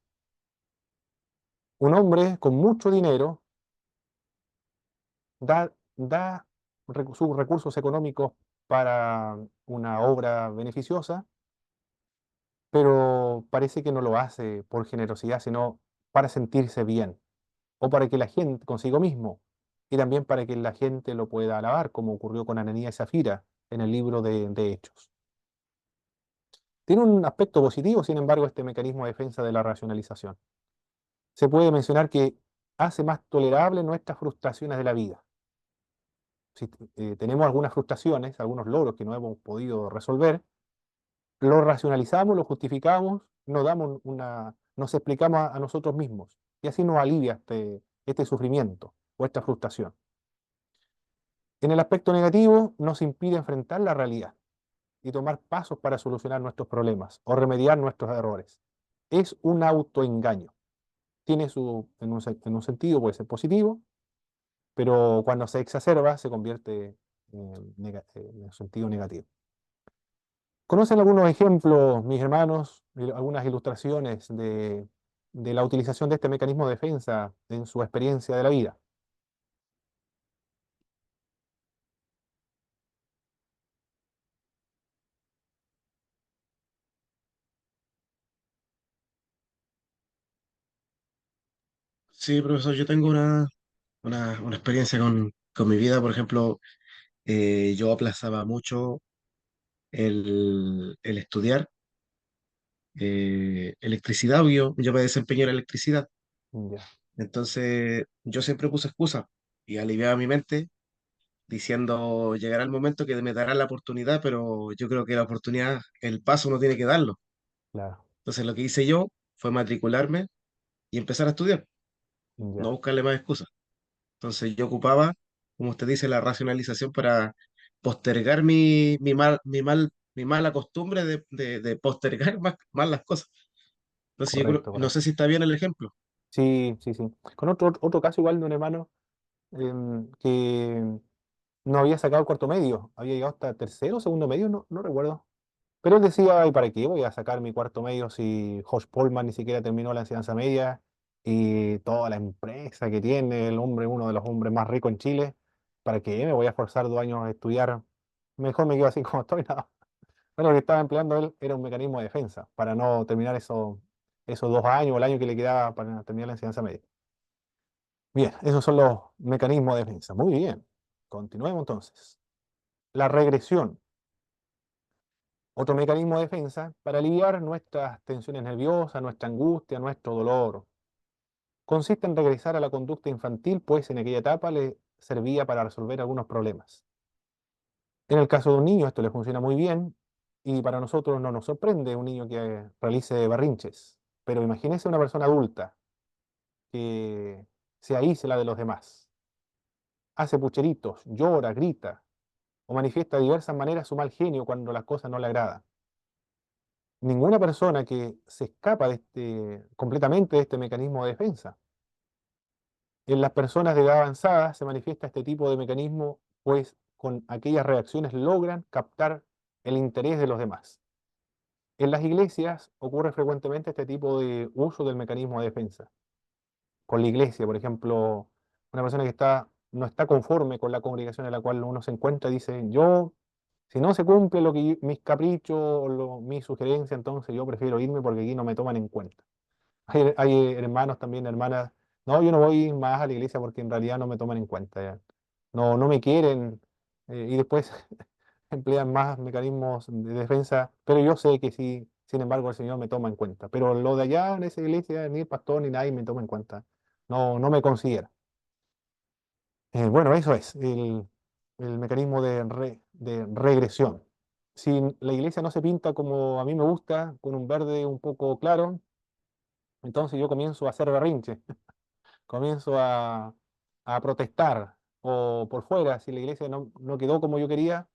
Un hombre con mucho dinero da sus recursos económicos para una obra beneficiosa, pero parece que no lo hace por generosidad, sino para sentirse bien, o para que la gente, consigo mismo, y también para que la gente lo pueda alabar, como ocurrió con Ananías y Zafira en el libro de Hechos. Tiene un aspecto positivo, sin embargo, este mecanismo de defensa de la racionalización. se puede mencionar que hace más tolerable nuestras frustraciones de la vida. Si tenemos algunas frustraciones, algunos logros que no hemos podido resolver, lo racionalizamos, lo justificamos, nos explicamos a nosotros mismos y así nos alivia este sufrimiento o esta frustración. En el aspecto negativo, nos impide enfrentar la realidad y tomar pasos para solucionar nuestros problemas o remediar nuestros errores. Es un autoengaño. Tiene en un sentido puede ser positivo, pero cuando se exacerba se convierte en un sentido negativo. ¿Conocen algunos ejemplos, mis hermanos, algunas ilustraciones de la utilización de este mecanismo de defensa en su experiencia de la vida? Sí, profesor, yo tengo una experiencia con mi vida. Por ejemplo, yo aplazaba mucho el estudiar electricidad. Yo me desempeño en electricidad. Ya, Entonces, yo siempre puse excusas y aliviaba mi mente diciendo, llegará el momento que me dará la oportunidad, pero yo creo que la oportunidad, el paso uno tiene que darlo. claro, Entonces, lo que hice yo fue matricularme y empezar a estudiar, no ya, buscarle más excusas. Entonces yo ocupaba, como usted dice, la racionalización para postergar mi mala costumbre de postergar más las cosas. Entonces yo creo, correcto, no sé correcto. si está bien el ejemplo. Sí, sí, sí. Con otro caso igual de un hermano que no había sacado el cuarto medio, había llegado hasta tercero o segundo medio, no recuerdo. Pero él decía, ¿y para qué voy a sacar mi cuarto medio si Josh Polman ni siquiera terminó la enseñanza media y toda la empresa que tiene, el hombre, uno de los hombres más ricos en Chile? ¿Para qué me voy a esforzar 2 años a estudiar? Mejor me quedo así como estoy, no. Bueno, lo que estaba empleando él era un mecanismo de defensa para no terminar esos 2 años o el año que le quedaba para terminar la enseñanza media. Bien, esos son los mecanismos de defensa. Muy bien. Continuemos entonces. La regresión. Otro mecanismo de defensa para aliviar nuestras tensiones nerviosas, nuestra angustia, nuestro dolor. Consiste en regresar a la conducta infantil, pues en aquella etapa le servía para resolver algunos problemas. En el caso de un niño esto le funciona muy bien y para nosotros no nos sorprende un niño que realice berrinches. Pero imagínese una persona adulta que se aísla de los demás, hace pucheritos, llora, grita o manifiesta de diversas maneras su mal genio cuando las cosas no le agradan. Ninguna persona que se escapa completamente de este mecanismo de defensa. En las personas de edad avanzada se manifiesta este tipo de mecanismo, pues con aquellas reacciones logran captar el interés de los demás. En las iglesias ocurre frecuentemente este tipo de uso del mecanismo de defensa. Con la iglesia, por ejemplo, una persona que no está conforme con la congregación en la cual uno se encuentra, dice, yo, si no se cumple mis caprichos o mis sugerencias, entonces yo prefiero irme porque aquí no me toman en cuenta. Hay hermanos también, hermanas, no, yo no voy más a la iglesia porque en realidad no me toman en cuenta, ya. No me quieren, y después emplean más mecanismos de defensa, pero yo sé que sí, sin embargo, el Señor me toma en cuenta. Pero lo de allá en esa iglesia, ni el pastor ni nadie me toma en cuenta. No me considera. Bueno, eso es el mecanismo de regresión. Si la iglesia no se pinta como a mí me gusta, con un verde un poco claro, entonces yo comienzo a hacer berrinche, comienzo a protestar. O por fuera, si la iglesia no quedó como yo quería,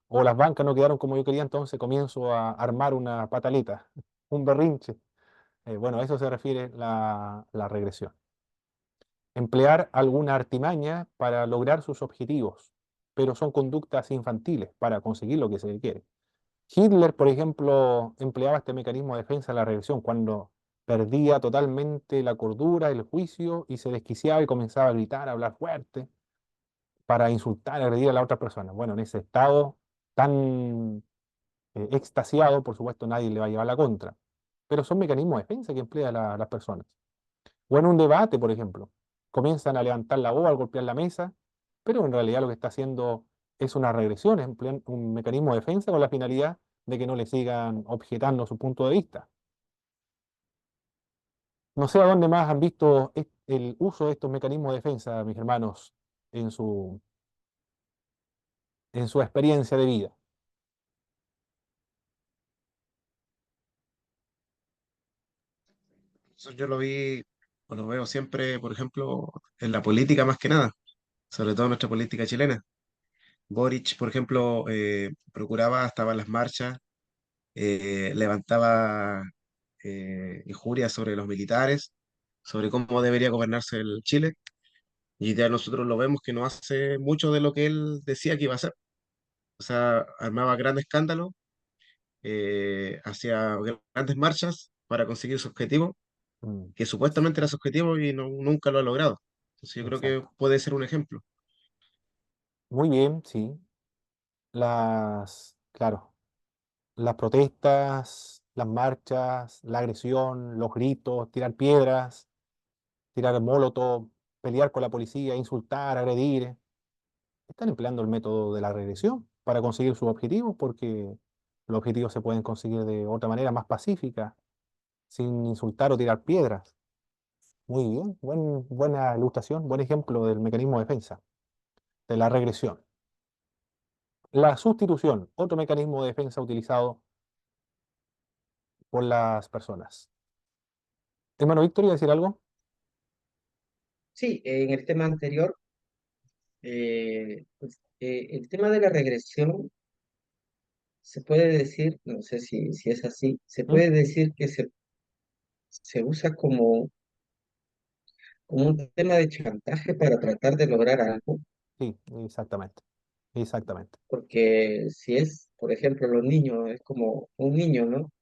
o las bancas no quedaron como yo quería, entonces comienzo a armar una pataleta, un berrinche. Bueno, a eso se refiere la regresión. Emplear alguna artimaña para lograr sus objetivos, pero son conductas infantiles para conseguir lo que se quiere. Hitler, por ejemplo, empleaba este mecanismo de defensa de la regresión cuando perdía totalmente la cordura, el juicio y se desquiciaba y comenzaba a gritar, a hablar fuerte para insultar, agredir a la otra persona. Bueno, en ese estado tan extasiado, por supuesto, nadie le va a llevar la contra. Pero son mecanismos de defensa que emplean las personas. O en un debate, por ejemplo, comienzan a levantar la voz, a golpear la mesa, pero en realidad lo que está haciendo es una regresión, es un mecanismo de defensa con la finalidad de que no le sigan objetando su punto de vista. No sé a dónde más han visto el uso de estos mecanismos de defensa, mis hermanos, en en su experiencia de vida. Eso yo lo vi, o lo veo siempre, por ejemplo, en la política más que nada, sobre todo en nuestra política chilena. Boric, por ejemplo, procuraba, estaba en las marchas, levantaba injurias sobre los militares, sobre cómo debería gobernarse el Chile, y ya nosotros lo vemos que no hace mucho de lo que él decía que iba a hacer. O sea, armaba grandes escándalos, hacía grandes marchas para conseguir su objetivo, Mm, que supuestamente era su objetivo y nunca lo ha logrado. Entonces yo creo que exacto. puede ser un ejemplo. Muy bien, sí. Claro, las protestas, las marchas, la agresión, los gritos, tirar piedras, tirar molotov, pelear con la policía, insultar, agredir. Están empleando el método de la regresión para conseguir sus objetivos, porque los objetivos se pueden conseguir de otra manera más pacífica, sin insultar o tirar piedras. Muy bien, buena ilustración, buen ejemplo del mecanismo de defensa, de la regresión. La sustitución, otro mecanismo de defensa utilizado por las personas. Hermano Víctor, ¿iba a decir algo? Sí, en el tema anterior, el tema de la regresión se puede decir, no sé si es así, se ¿Mm? puede decir que se usa como un tema de chantaje para tratar de lograr algo, Sí, exactamente, exactamente. porque si es, por ejemplo, los niños, es como un niño, ¿no?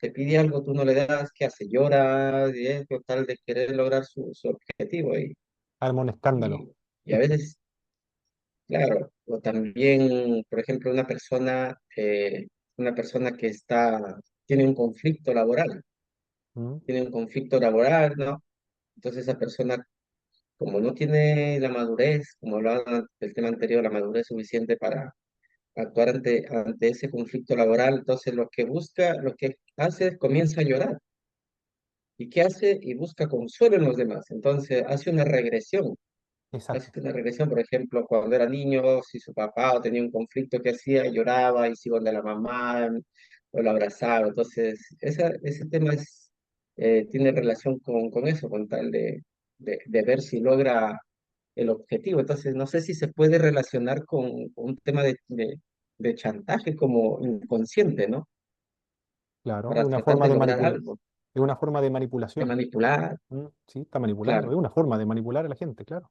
Te pide algo, tú no le das, ¿qué hace? Llora, y es con tal de querer lograr su objetivo. Arma un escándalo. Y, y a veces, claro, o también, por ejemplo, una persona que tiene un conflicto laboral, ¿Mm? ¿no? Entonces esa persona, como no tiene la madurez, como hablaba del tema anterior, la madurez suficiente para actuar ante ese conflicto laboral, entonces lo que hace es comienza a llorar. ¿Y qué hace? Y busca consuelo en los demás. Entonces hace una regresión. Hace Exacto. una regresión, por ejemplo, cuando era niño, si su papá o tenía un conflicto que hacía, lloraba y se iba de la mamá o la abrazaba. Entonces, ese tema tiene relación con eso, con tal de ver si logra el objetivo. Entonces, no sé si se puede relacionar con un tema de chantaje como inconsciente, ¿no? Claro, Para tratar de lograr algo, es una forma de de manipulación. manipular, ¿Mm? Sí, está manipulando, claro. es una forma de manipular a la gente, claro.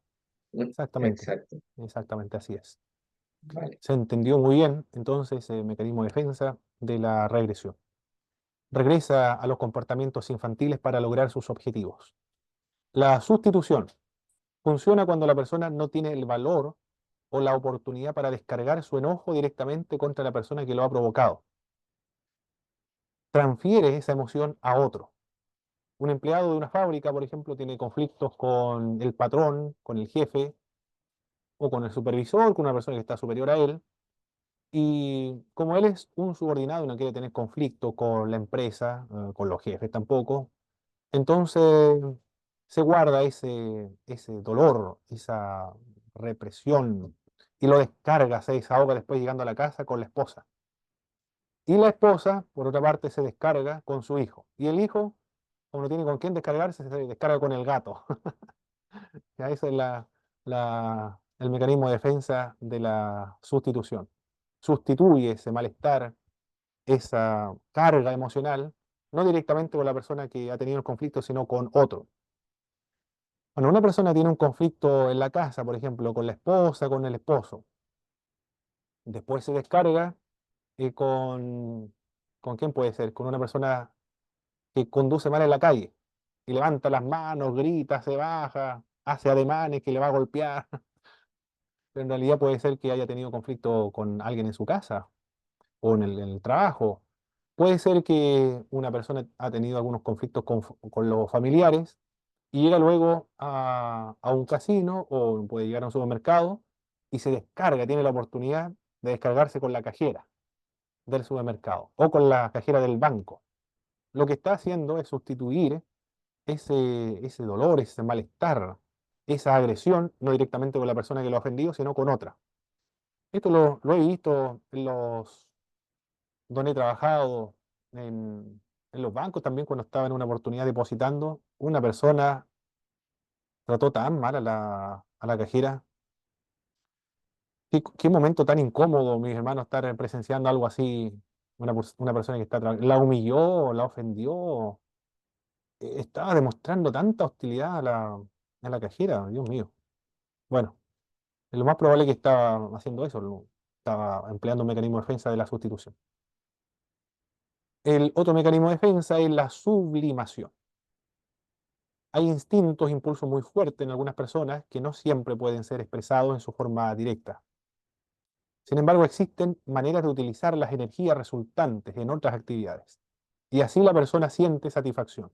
Exactamente, Exacto. exactamente así es. Vale. Se entendió muy bien entonces el mecanismo de defensa de la regresión. Regresa a los comportamientos infantiles para lograr sus objetivos. La sustitución funciona cuando la persona no tiene el valor o la oportunidad para descargar su enojo directamente contra la persona que lo ha provocado. Transfiere esa emoción a otro. Un empleado de una fábrica, por ejemplo, tiene conflictos con el patrón, con el jefe o con el supervisor, con una persona que está superior a él. Y como él es un subordinado y no quiere tener conflicto con la empresa, con los jefes tampoco, entonces se guarda ese dolor, esa represión y lo descarga, se desahoga después llegando a la casa con la esposa. Y la esposa, por otra parte, se descarga con su hijo. Y el hijo, como no tiene con quién descargarse, se descarga con el gato. Ya ese es el mecanismo de defensa de la sustitución. Sustituye ese malestar, esa carga emocional, no directamente con la persona que ha tenido el conflicto, sino con otro. Cuando una persona tiene un conflicto en la casa, por ejemplo, con la esposa, con el esposo, después se descarga ¿con quién puede ser? Con una persona que conduce mal en la calle y levanta las manos, grita, se baja, hace ademanes que le va a golpear. Pero en realidad puede ser que haya tenido conflicto con alguien en su casa o en el trabajo. Puede ser que una persona ha tenido algunos conflictos con los familiares y llega luego a un casino o puede llegar a un supermercado y se descarga, tiene la oportunidad de descargarse con la cajera del supermercado o con la cajera del banco. Lo que está haciendo es sustituir ese dolor, ese malestar, esa agresión, no directamente con la persona que lo ha ofendido, sino con otra. Esto lo he visto en donde he trabajado, en los bancos también, cuando estaba en una oportunidad depositando, una persona trató tan mal a la cajera. Qué momento tan incómodo, mis hermanos, estar presenciando algo así, una persona que la humilló, la ofendió, estaba demostrando tanta hostilidad a la cajera, Dios mío. Bueno, lo más probable es que estaba haciendo eso, estaba empleando un mecanismo de defensa de la sustitución. El otro mecanismo de defensa es la sublimación. Hay instintos, impulsos muy fuertes en algunas personas que no siempre pueden ser expresados en su forma directa. Sin embargo, existen maneras de utilizar las energías resultantes en otras actividades, y así la persona siente satisfacción.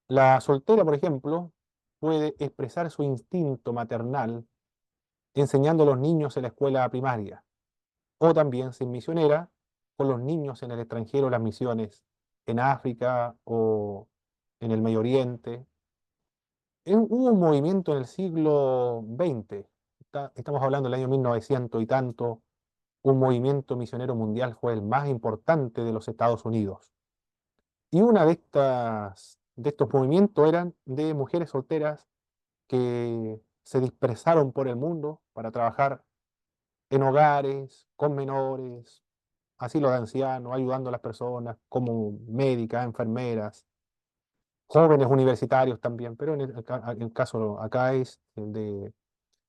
La soltera, por ejemplo, puede expresar su instinto maternal enseñando a los niños en la escuela primaria, o también sin misionera, con los niños en el extranjero, las misiones en África o en el Medio Oriente. Hubo un movimiento en el siglo XX, estamos hablando del año 1900 y tanto, un movimiento misionero mundial fue el más importante de los Estados Unidos. Y una de estos movimientos eran de mujeres solteras que se dispersaron por el mundo para trabajar en hogares, con menores, asilo de ancianos, ayudando a las personas como médicas, enfermeras, jóvenes universitarios también, pero el caso acá es el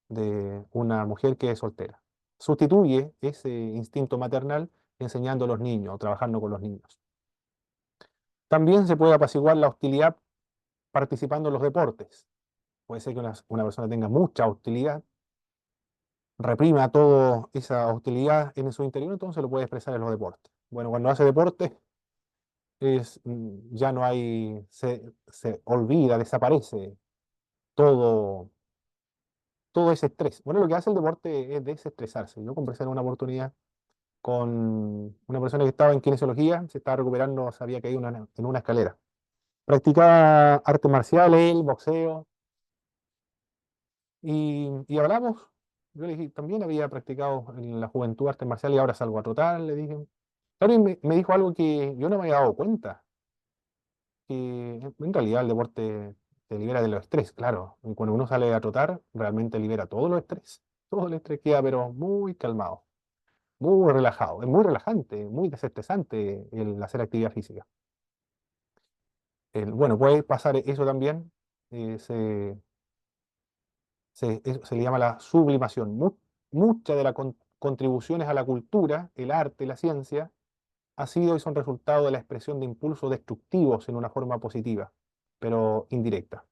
de una mujer que es soltera. Sustituye ese instinto maternal enseñando a los niños o trabajando con los niños. También se puede apaciguar la hostilidad participando en los deportes. Puede ser que una persona tenga mucha hostilidad, reprima toda esa hostilidad en su interior, entonces lo puede expresar en los deportes. Bueno, cuando hace deporte, ya no hay, se olvida, desaparece todo, todo ese estrés. Bueno, lo que hace el deporte es desestresarse. Yo conversé en una oportunidad con una persona que estaba en kinesiología, se estaba recuperando, se había caído en una escalera. Practicaba artes marciales, boxeo, y hablamos. Yo le dije, también había practicado en la juventud artes marciales y ahora salgo a trotar, le dije. Claro, y me dijo algo que yo no me había dado cuenta, que en realidad el deporte te libera de los estrés, claro. Y cuando uno sale a trotar, realmente libera todo los estrés. Todo el estrés queda, pero muy calmado, muy relajado. Es muy relajante, muy desestresante el hacer actividad física. Bueno, puede pasar eso también. eh, se, eso se le llama la sublimación. Muchas de las contribuciones a la cultura, el arte, la ciencia, ha sido y son resultado de la expresión de impulsos destructivos en una forma positiva, pero indirecta.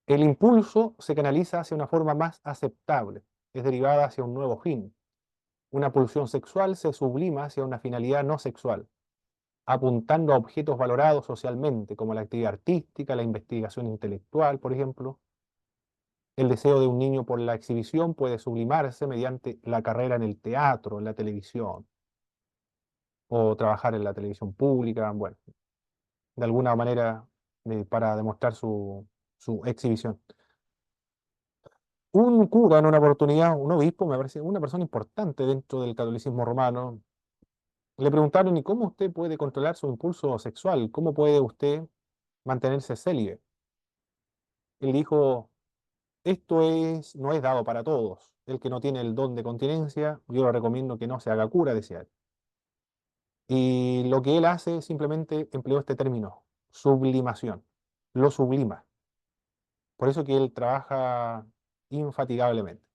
El impulso se canaliza hacia una forma más aceptable, es derivada hacia un nuevo fin. Una pulsión sexual se sublima hacia una finalidad no sexual, apuntando a objetos valorados socialmente, como la actividad artística, la investigación intelectual, por ejemplo. El deseo de un niño por la exhibición puede sublimarse mediante la carrera en el teatro, en la televisión, o trabajar en la televisión pública, bueno, de alguna manera para demostrar su exhibición. Un cura en una oportunidad, un obispo, me parece una persona importante dentro del catolicismo romano, le preguntaron: ¿y cómo usted puede controlar su impulso sexual? ¿Cómo puede usted mantenerse célibe? Él dijo: no es dado para todos. El que no tiene el don de continencia, yo le recomiendo que no se haga cura, decía él. Y lo que él hace, simplemente empleó este término, sublimación. Lo sublima. Por eso que él trabaja infatigablemente.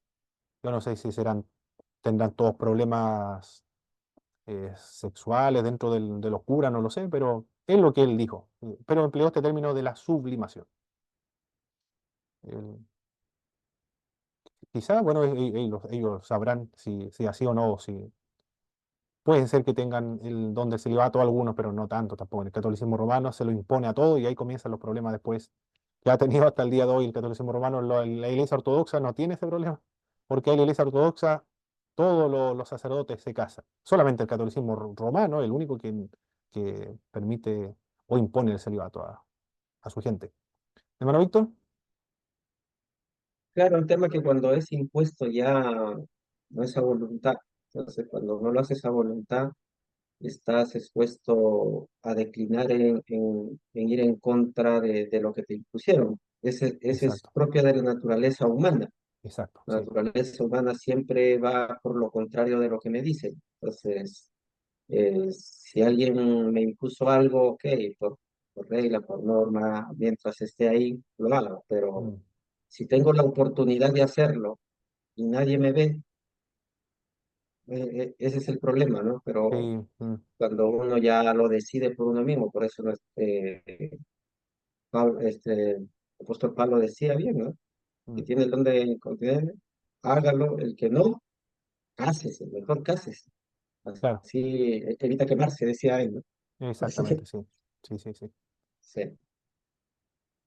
Yo no sé si tendrán todos problemas sexuales dentro de los curas, no lo sé, pero es lo que él dijo. Pero empleó este término de la sublimación. El- Quizá, bueno, ellos sabrán si así o no, si pueden ser que tengan el don del celibato algunos, pero no tanto tampoco. El catolicismo romano se lo impone a todo y ahí comienzan los problemas después que ha tenido hasta el día de hoy el catolicismo romano. La iglesia ortodoxa no tiene ese problema, porque en la iglesia ortodoxa todos los sacerdotes se casan. Solamente el catolicismo romano, el único que permite o impone el celibato a su gente. Hermano Víctor, Claro, el tema que cuando es impuesto ya no es a voluntad. Entonces, cuando no lo haces a voluntad, estás expuesto a declinar en ir en contra de lo que te impusieron. Ese es exacto, propio de la naturaleza humana. exacto, La sí. naturaleza humana siempre va por lo contrario de lo que me dicen. Entonces, si alguien me impuso algo, ok, por regla, por norma, mientras esté ahí, lo hago. Pero Mm, si tengo la oportunidad de hacerlo y nadie me ve, ese es el problema, ¿no? sí, Pero cuando uno ya lo decide por uno mismo, por eso el apóstol Pablo decía bien, ¿no? Que mm, tiene el don de incontinencia, hágalo, el que no, cásese, mejor cásese. claro, Así evita quemarse, decía él, ¿no? Así que, exactamente, sí. Sí, sí, sí. sí.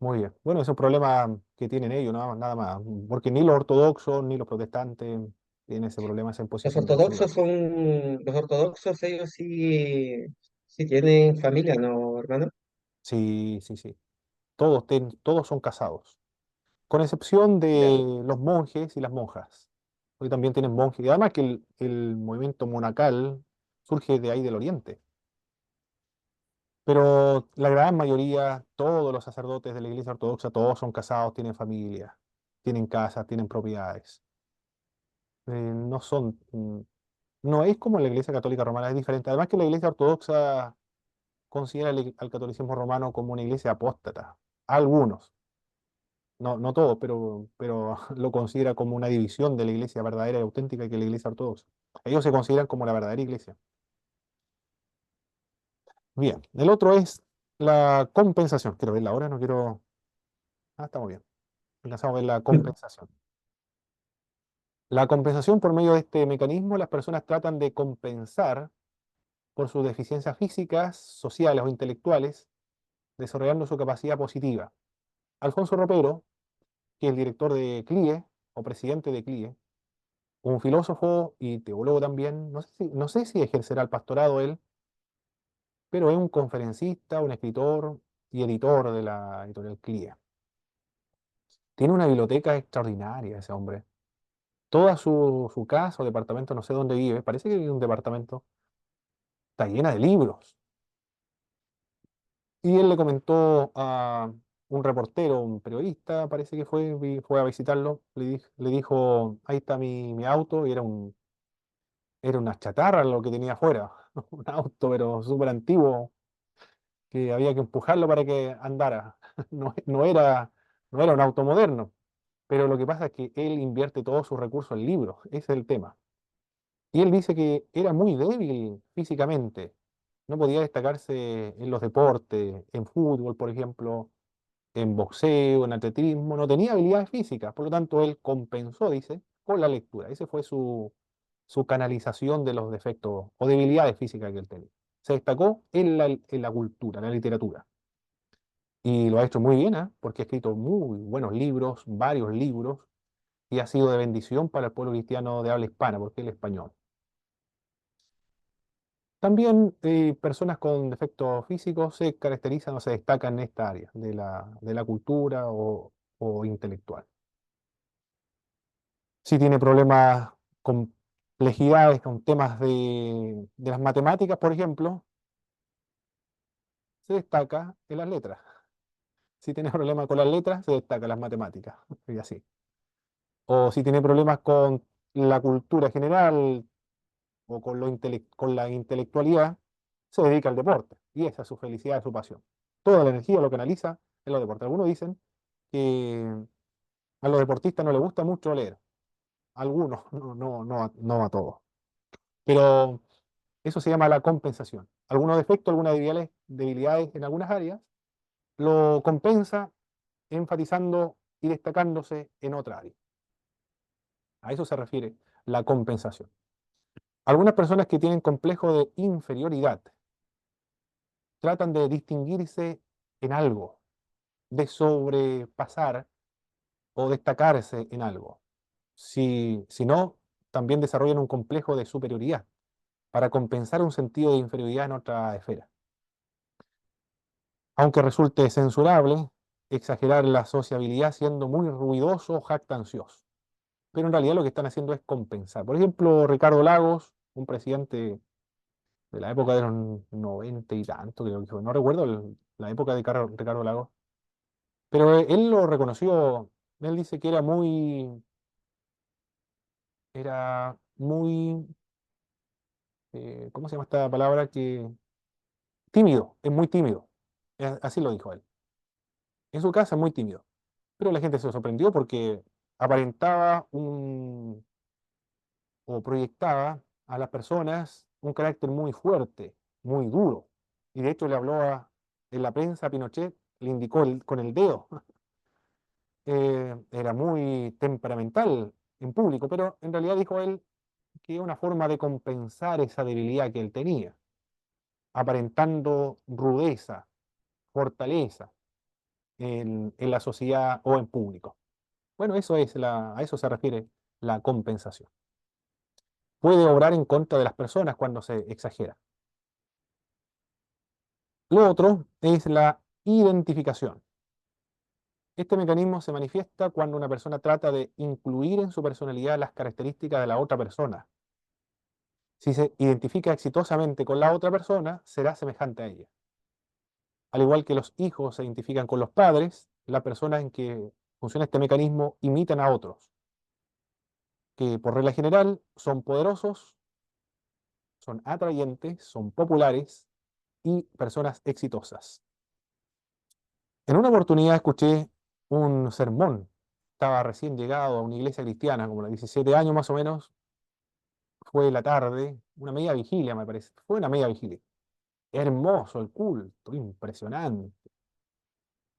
Muy bien. Bueno, es un problema que tienen ellos, nada más. Porque ni los ortodoxos ni los protestantes tienen ese problema, esa imposición del celibato. Los ortodoxos, ellos sí, sí tienen familia, ¿no, hermano? Sí, sí, sí. Todos son casados, con excepción Ya. de los monjes y las monjas. Hoy también tienen monjes. Y además que el movimiento monacal surge de ahí del oriente. Pero la gran mayoría, todos los sacerdotes de la Iglesia Ortodoxa, todos son casados, tienen familia, tienen casas, tienen propiedades. No son, no es como la Iglesia Católica Romana, es diferente. Además que la Iglesia Ortodoxa considera al catolicismo romano como una iglesia apóstata. Algunos, no todos, pero lo considera como una división de la iglesia verdadera y auténtica que es la Iglesia Ortodoxa. Ellos se consideran como la verdadera iglesia. Bien, el otro es la compensación. Quiero verla ahora, no quiero... Ah, estamos bien. Alcanzamos a ver la compensación. La compensación por medio de este mecanismo, las personas tratan de compensar por sus deficiencias físicas, sociales o intelectuales, desarrollando su capacidad positiva. Alfonso Ropero, que es el director de CLIE, o presidente de CLIE, un filósofo y teólogo también, no sé si ejercerá el pastorado él, pero es un conferencista, un escritor y editor de la editorial CLIE. Tiene una biblioteca extraordinaria ese hombre. Toda su casa o departamento, no sé dónde vive, parece que vive en un departamento, está llena de libros. Y él le comentó a un reportero, un periodista, parece que fue a visitarlo, le dijo, ahí está mi auto, y era una chatarra lo que tenía afuera, un auto pero súper antiguo, que había que empujarlo para que andara. No no era un auto moderno, pero lo que pasa es que él invierte todos sus recursos en libros, ese es el tema. Y él dice que era muy débil físicamente, no podía destacarse en los deportes, en fútbol, por ejemplo, en boxeo, en atletismo, no tenía habilidades físicas, por lo tanto él compensó, dice, con la lectura. Ese fue su canalización de los defectos o debilidades físicas que él tenía. Se destacó en la cultura, en la literatura. Y lo ha hecho muy bien, ¿ah? Porque ha escrito muy buenos libros, varios libros, y ha sido de bendición para el pueblo cristiano de habla hispana, porque él es español. También personas con defectos físicos se caracterizan o se destacan en esta área de la cultura o intelectual. Si tiene problemas, complejidades con temas de las matemáticas, por ejemplo, se destaca en las letras. Si tiene problemas con las letras, se destaca en las matemáticas, y así. O si tiene problemas con la cultura general o con con la intelectualidad, se dedica al deporte. Y esa es su felicidad, su pasión. Toda la energía lo canaliza en los deportes. Algunos dicen que a los deportistas no les gusta mucho leer. Algunos, no a todos. Pero eso se llama la compensación. Algunos defectos, algunas debilidades en algunas áreas, lo compensa enfatizando y destacándose en otra área. A eso se refiere la compensación. Algunas personas que tienen complejo de inferioridad tratan de distinguirse en algo, de sobrepasar o destacarse en algo. Si no, también desarrollan un complejo de superioridad para compensar un sentido de inferioridad en otra esfera. aunque resulte censurable, exagerar la sociabilidad siendo muy ruidoso o jactancioso. Pero en realidad lo que están haciendo es compensar. Por ejemplo, Ricardo Lagos, un presidente de la época de los 90 y tanto, creo que fue, no recuerdo la época de Ricardo Lagos, pero él lo reconoció, él dice que era muy, ¿cómo se llama esta palabra? Que tímido, es muy tímido. Así lo dijo él. En su casa es muy tímido. Pero la gente se sorprendió porque aparentaba o proyectaba a las personas un carácter muy fuerte, muy duro. Y de hecho le habló en la prensa a Pinochet, le indicó con el dedo. Era muy temperamental en público, pero en realidad dijo él que era una forma de compensar esa debilidad que él tenía, aparentando rudeza, fortaleza en la sociedad o en público. Bueno, a eso se refiere la compensación. Puede obrar en contra de las personas cuando se exagera. Lo otro es la identificación. Este mecanismo se manifiesta cuando una persona trata de incluir en su personalidad las características de la otra persona. Si se identifica exitosamente con la otra persona, será semejante a ella. Al igual que los hijos se identifican con los padres, las personas en que funciona este mecanismo imitan a otros, que por regla general son poderosos, son atrayentes, son populares y personas exitosas. En una oportunidad escuché un sermón. Estaba recién llegado a una iglesia cristiana, como a los 17 años más o menos. Fue la tarde, una media vigilia me parece. Fue una media vigilia. Hermoso el culto, impresionante.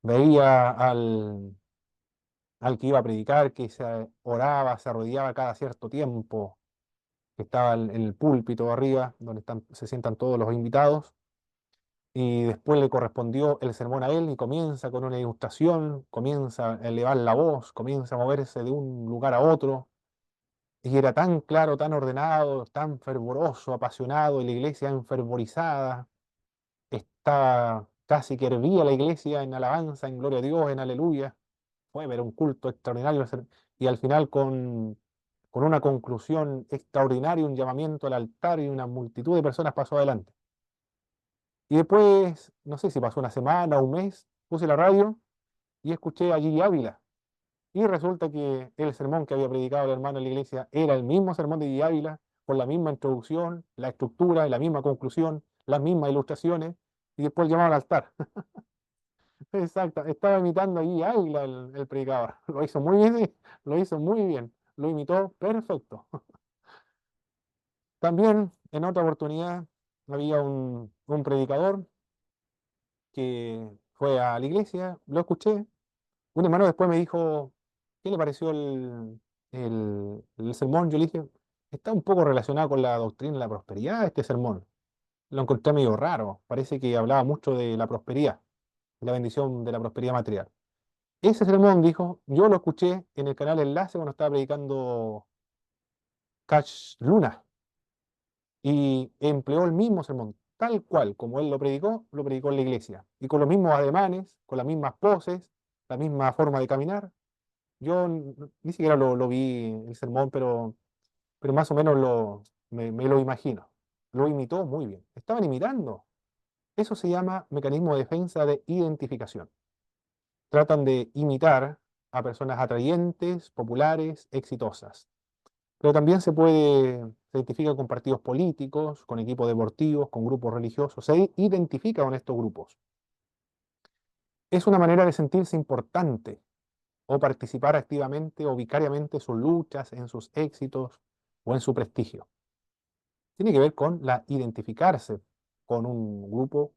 Veía al que iba a predicar, que se oraba, se arrodillaba cada cierto tiempo, que estaba en el púlpito arriba, donde se sientan todos los invitados. Y después le correspondió el sermón a él y comienza con una ilustración, comienza a elevar la voz, comienza a moverse de un lugar a otro. Y era tan claro, tan ordenado, tan fervoroso, apasionado, y la iglesia enfervorizada. Estaba casi que hervía la iglesia en alabanza, en gloria a Dios, en aleluya. Fue ver un culto extraordinario y al final con una conclusión extraordinaria, un llamamiento al altar y una multitud de personas pasó adelante. Y después, no sé si pasó una semana o un mes, puse la radio y escuché a Gigi Ávila. Y resulta que el sermón que había predicado el hermano en la iglesia era el mismo sermón de Gigi Ávila, con la misma introducción, la estructura, la misma conclusión, las mismas ilustraciones, y después el llamado al altar. Exacto, estaba imitando a Gigi Ávila el predicador. Lo hizo muy bien, sí, lo hizo muy bien, lo imitó perfecto. También en otra oportunidad había un predicador que fue a la iglesia, lo escuché. Un hermano después me dijo, ¿qué le pareció el sermón? Yo le dije, está un poco relacionado con la doctrina de la prosperidad este sermón. Lo encontré medio raro, parece que hablaba mucho de la prosperidad, de la bendición de la prosperidad material. Ese sermón, dijo, yo lo escuché en el canal Enlace cuando estaba predicando Cash Luna y empleó el mismo sermón, tal cual como él lo predicó en la iglesia, y con los mismos ademanes, con las mismas poses, la misma forma de caminar. Yo ni siquiera lo vi el sermón, pero más o menos me lo imagino. Lo imitó muy bien. Estaban imitando. Eso se llama mecanismo de defensa de identificación. Tratan de imitar a personas atrayentes, populares, exitosas. Pero también se identifica con partidos políticos, con equipos deportivos, con grupos religiosos. Se identifica con estos grupos. Es una manera de sentirse importante o participar activamente o vicariamente en sus luchas, en sus éxitos o en su prestigio. Tiene que ver con la identificarse con un grupo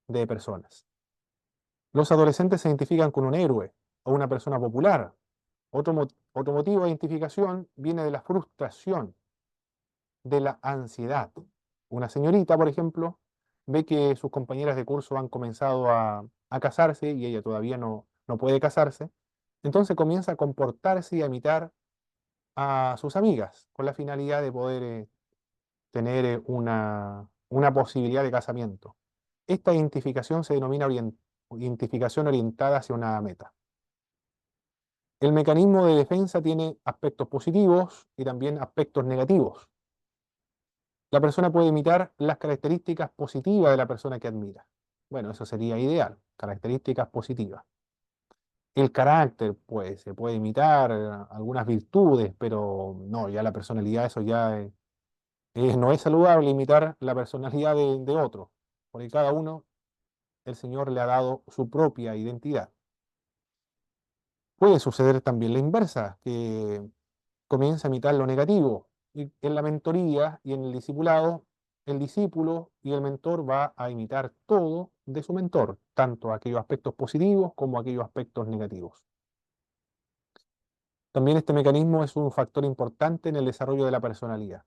de personas. Los adolescentes se identifican con un héroe o una persona popular. Otro motivo de identificación viene de la frustración, de la ansiedad. Una señorita, por ejemplo, ve que sus compañeras de curso han comenzado a casarse y ella todavía no puede casarse. Entonces comienza a comportarse y a imitar a sus amigas con la finalidad de poder tener una posibilidad de casamiento. Esta identificación se denomina identificación orientada hacia una meta. El mecanismo de defensa tiene aspectos positivos y también aspectos negativos. La persona puede imitar las características positivas de la persona que admira. Bueno, eso sería ideal, características positivas. El carácter, pues, se puede imitar algunas virtudes, pero no, ya la personalidad, eso ya no es saludable imitar la personalidad de otro, porque cada uno, el Señor le ha dado su propia identidad. Puede suceder también la inversa, que comienza a imitar lo negativo. Y en la mentoría y en el discipulado, el discípulo y el mentor va a imitar todo de su mentor, tanto aquellos aspectos positivos como aquellos aspectos negativos. También este mecanismo es un factor importante en el desarrollo de la personalidad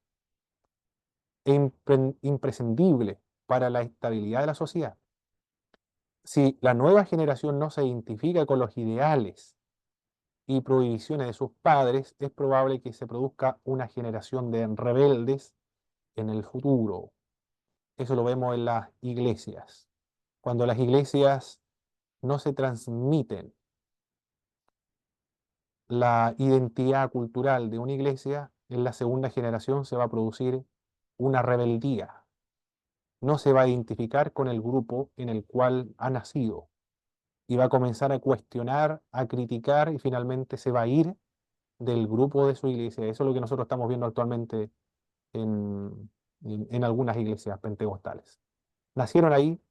e imprescindible para la estabilidad de la sociedad. Si la nueva generación no se identifica con los ideales y prohibiciones de sus padres, es probable que se produzca una generación de rebeldes en el futuro. Eso lo vemos en las iglesias. Cuando las iglesias no se transmiten la identidad cultural de una iglesia, en la segunda generación se va a producir una rebeldía. No se va a identificar con el grupo en el cual ha nacido y va a comenzar a cuestionar, a criticar y finalmente se va a ir del grupo de su iglesia. Eso es lo que nosotros estamos viendo actualmente en algunas iglesias pentecostales. Nacieron ahí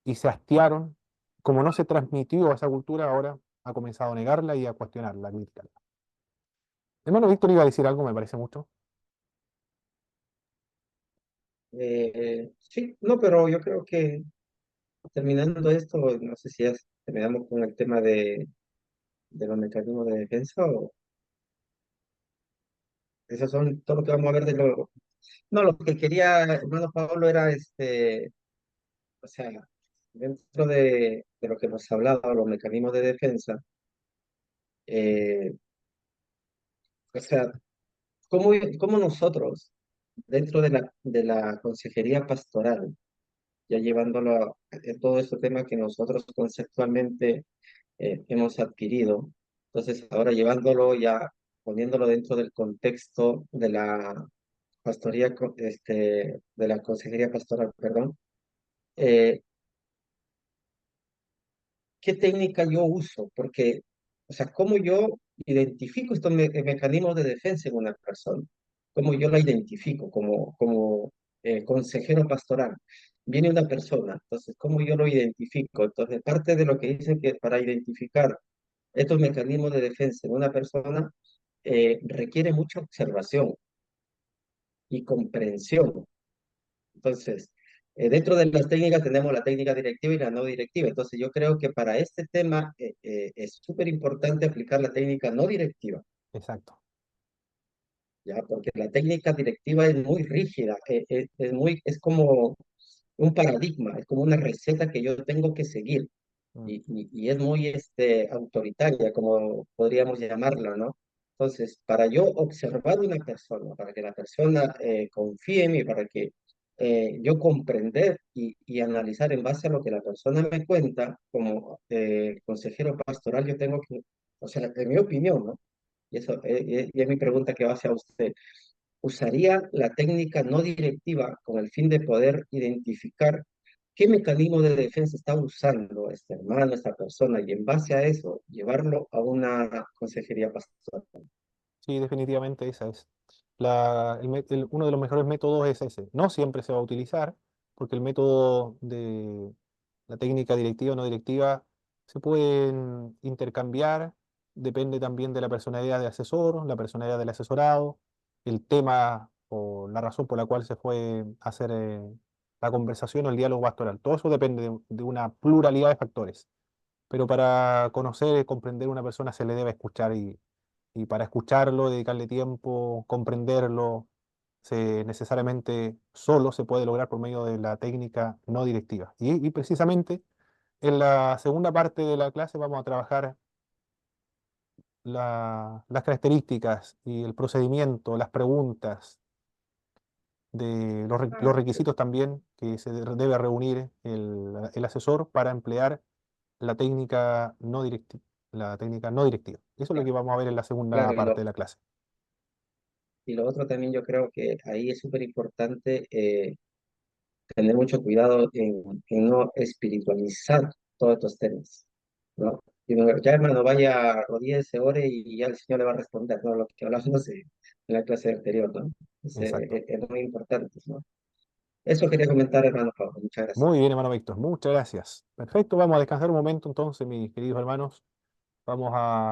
y se hastiaron. Como no se transmitió esa cultura, ahora ha comenzado a negarla y a cuestionarla, a criticarla. Hermano Víctor iba a decir algo, me parece mucho. Sí, no, pero yo creo que terminando esto, no sé si ya terminamos con el tema de los mecanismos de defensa o esos son todo lo que vamos a ver de lo... No, lo que quería, hermano Pablo, era o sea, dentro de lo que hemos hablado, los mecanismos de defensa, eh, o sea, cómo nosotros, dentro de la consejería pastoral, ya llevándolo a todo este tema que nosotros conceptualmente hemos adquirido, entonces ahora llevándolo ya, poniéndolo dentro del contexto de la pastoría, de la consejería pastoral, perdón, eh, ¿qué técnica yo uso? Porque, o sea, ¿cómo yo identifico estos mecanismos de defensa en una persona? ¿Cómo yo la identifico como consejero pastoral? Viene una persona, entonces, ¿cómo yo lo identifico? Entonces, parte de lo que dicen que para identificar estos mecanismos de defensa en una persona requiere mucha observación y comprensión. Entonces, dentro de las técnicas tenemos la técnica directiva y la no directiva. Entonces, yo creo que para este tema es súper importante aplicar la técnica no directiva, Exacto. ¿ya? Porque la técnica directiva es muy rígida, es como un paradigma, es como una receta que yo tengo que seguir Mm. y es muy autoritaria, como podríamos llamarla, ¿no? Entonces, para yo observar una persona, para que la persona confíe en mí, para que yo comprender y analizar en base a lo que la persona me cuenta, como consejero pastoral, yo tengo que, o sea, en mi opinión, ¿no? Y eso y es mi pregunta que va hacia usted. ¿Usaría la técnica no directiva con el fin de poder identificar qué mecanismo de defensa está usando este hermano, esta persona, y en base a eso llevarlo a una consejería pastoral? Sí, definitivamente esa es. Uno de los mejores métodos es ese. No siempre se va a utilizar, porque el método de la técnica directiva o no directiva se pueden intercambiar, depende también de la personalidad del asesor, la personalidad del asesorado, el tema o la razón por la cual se fue a hacer la conversación o el diálogo pastoral. Todo eso depende de una pluralidad de factores. Pero para conocer y comprender a una persona se le debe escuchar y para escucharlo, dedicarle tiempo, comprenderlo, necesariamente solo se puede lograr por medio de la técnica no directiva. Y precisamente en la segunda parte de la clase vamos a trabajar las características y el procedimiento, las preguntas, de los requisitos también que se debe reunir el asesor para emplear la técnica no directiva. La técnica no directiva. Eso es lo que vamos a ver en la segunda Claro, parte de la clase. y lo otro también yo creo que ahí es súper importante tener mucho cuidado en no espiritualizar todos estos temas, ¿no? Y no, ya hermano, vaya, arrodíllese, ore y ya el Señor le va a responder, ¿no? Lo que hablamos en la clase anterior, ¿no? Exacto. Es muy importante, ¿no? Eso quería comentar, hermano Pablo. Muchas gracias. Muy bien, hermano Víctor. Muchas gracias. Perfecto, vamos a descansar un momento entonces, mis queridos hermanos. Vamos a